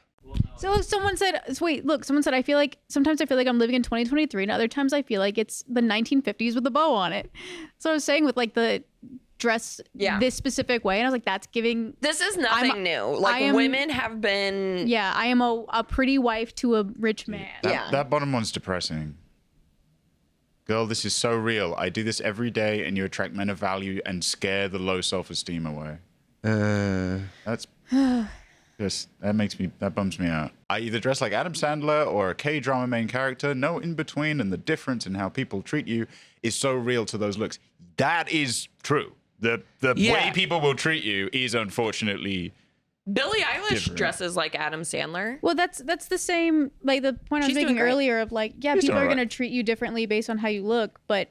So someone said, someone said, sometimes I feel like I'm living in 2023, and other times I feel like it's the 1950s with a bow on it. So I was saying with like the dress this specific way, and I was like, that's giving. This is nothing new. Like, I am- women have been. Yeah, I am a pretty wife to a rich man. That bottom one's depressing. Girl, this is so real. I do this every day, and you attract men of value and scare the low self-esteem away. That's Just that bums me out. I either dress like Adam Sandler or a K-drama main character, no in between, and the difference in how people treat you is so real to those looks. That is true. The way people will treat you is unfortunately Billie Eilish different. dresses like Adam Sandler. Well, that's the same, like the point I was She's doing making great. earlier of like, yeah, She's people doing are all going to treat you differently based on how you look, but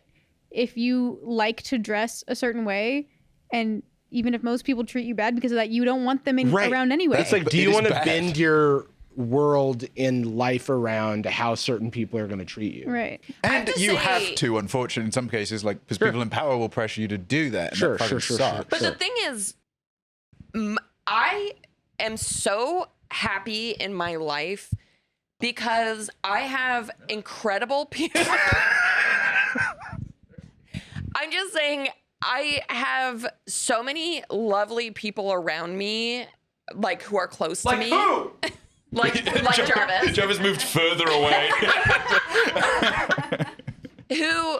if you like to dress a certain way, and even if most people treat you bad because of that, you don't want them around anyway. That's like, do It you is want to bad. bend your world in life around how certain people are going to treat you? right. And to you say- have to, unfortunately, in some cases, like because people in power will pressure you to do that. And Sure, that fucking sure. sucks. But the thing is, I am so happy in my life because I have incredible people. I'm just saying, I have so many lovely people around me, like who are close to me. Who? like Jarvis, Jarvis moved further away. who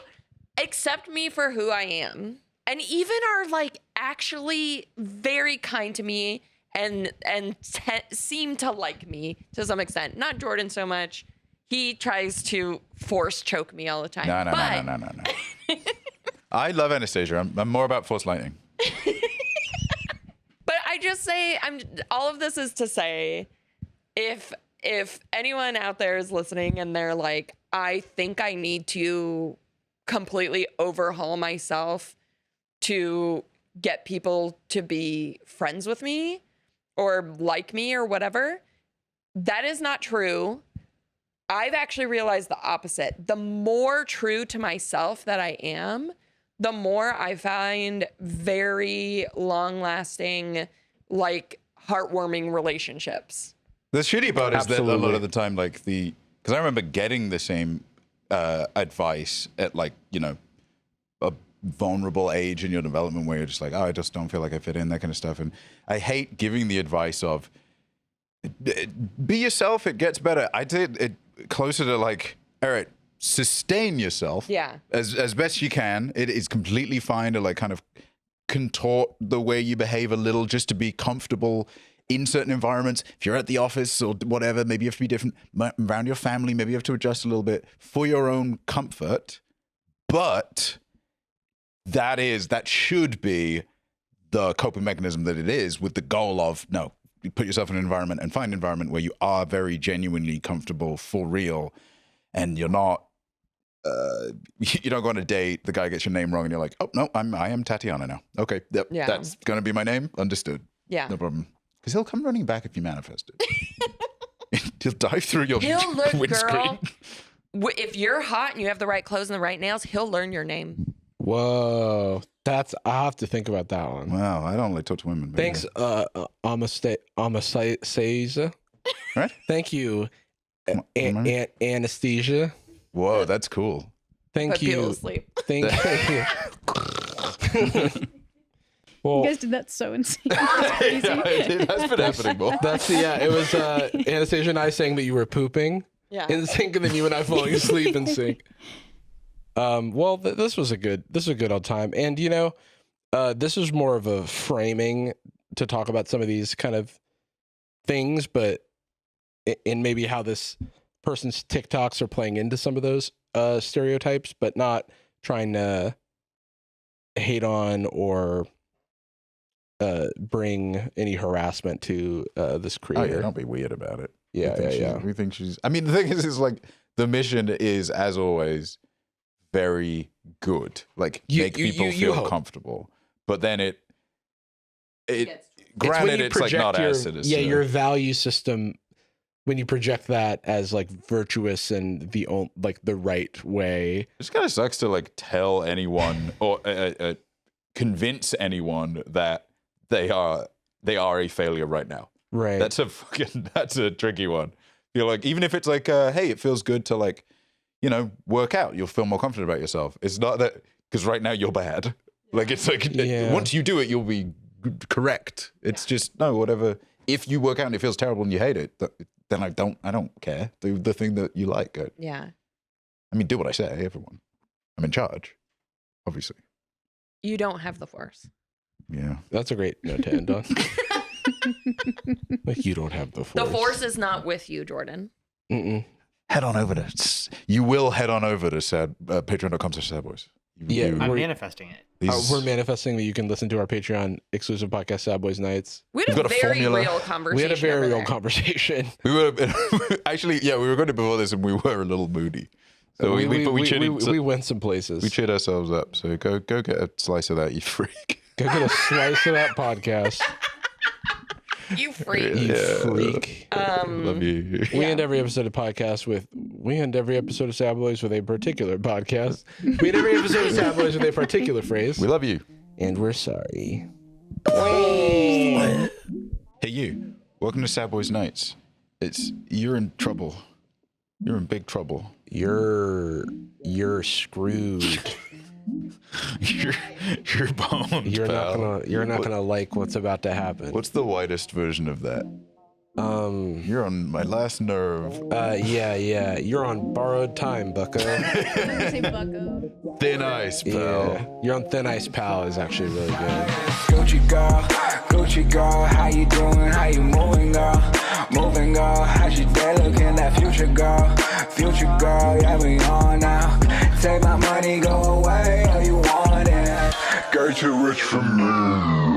accept me for who I am, and even are like actually very kind to me and seem to like me to some extent. Not Jordan so much. He tries to force choke me all the time. No. I love Anastasia. I'm more about Force Lightning. But I just say, all of this is to say, if anyone out there is listening and they're like, I think I need to completely overhaul myself to get people to be friends with me or like me or whatever, that is not true. I've actually realized the opposite. The more true to myself that I am, the more I find very long-lasting, like heartwarming relationships. The shitty part is that a lot Absolutely. of the time, like because I remember getting the same advice at like, you know, a vulnerable age in your development where you're just like, oh, I just don't feel like I fit in, that kind of stuff. And I hate giving the advice of be yourself, it gets better. I did it closer to like, Eric, sustain yourself as best you can. It is completely fine to like kind of contort the way you behave a little just to be comfortable in certain environments. If you're at the office or whatever, maybe you have to be different around your family. Maybe you have to adjust a little bit for your own comfort. But that should be the coping mechanism that it is, with the goal of, no, you put yourself in an environment and find an environment where you are very genuinely comfortable for real, and you're not you don't go on a date, the guy gets your name wrong, and you're like, oh no, I am Tatiana now. Okay, yep, Yeah. that's gonna be my name. Understood. Yeah. No problem. Because he'll come running back if you manifest it. He'll dive through your He'll learn, windscreen. girl. If you're hot and you have the right clothes and the right nails, he'll learn your name. Whoa, I'll have to think about that one. Wow, I don't like talk to women. But Thanks, Anastasia. Right? Thank you, Anastasia. Whoa, that's cool. Thank Put people you. to sleep. Thank you. You Well, guys did that so insane. That's crazy. That's been happening more. it was Anastasia and I saying that you were pooping in sync, and then you and I falling asleep in sync. Well, this was a good old time, and you know, this is more of a framing to talk about some of these kind of things, but in maybe how this person's TikToks are playing into some of those stereotypes, but not trying to hate on or bring any harassment to this Oh creator. yeah, don't be weird about it. Yeah. We think she's. I mean, the thing is like the mission is, as always, very good. Like make people feel hope. comfortable, but then it It's when granted, you it's like not project as sinister. Yeah, your value system, when you project that as like virtuous and the right way. It just kind of sucks to like tell anyone or convince anyone that they are a failure right now. Right. That's a tricky one. Feel like even if it's like, hey, it feels good to like, you know, work out. You'll feel more confident about yourself. It's not that because right now you're bad. Like it's like once you do it, you'll be correct. It's just no, whatever. If you work out and it feels terrible and you hate it, then I don't care. Do the thing that you like. Yeah. I mean, do what I say. Everyone, I'm in charge. Obviously. You don't have the force. Yeah. That's a great note to end on. Like you don't have the force. The force is not with you, Jordan. Mm-mm. Head on over to. You will head on over to patreon.com/sadboyz. Yeah, I'm manifesting it. We're manifesting that you can listen to our Patreon exclusive podcast, Sad Boyz Nightz. We had We've a got a very formula. real conversation. We had a very over real there. conversation. We were actually, yeah, we were going to before this, and we were a little moody. So we went some places. We cheered ourselves up. So go get a slice of that, you freak. Go get a slice of that podcast. You freak. You freak. Love you. We end every episode of podcast with. We end every episode of Sad Boyz with a particular podcast. We end every episode of Sad Boyz with a particular phrase. We love you. And we're sorry. Hey you. Welcome to Sad Boyz Nightz. You're in trouble. You're in big trouble. You're screwed. You're boned. You're not gonna like what's about to happen. What's the widest version of that? You're on my last nerve. Yeah. You're on borrowed time, bucko. Say bucko. Thin ice, pal. Yeah. You're on thin ice, pal is actually really good. Gucci girl, how you doing? How you moving, girl? Moving, girl. How's your day looking? That future girl, yeah, we on now. Take my money, go away, all you want it. Girl, too rich for me.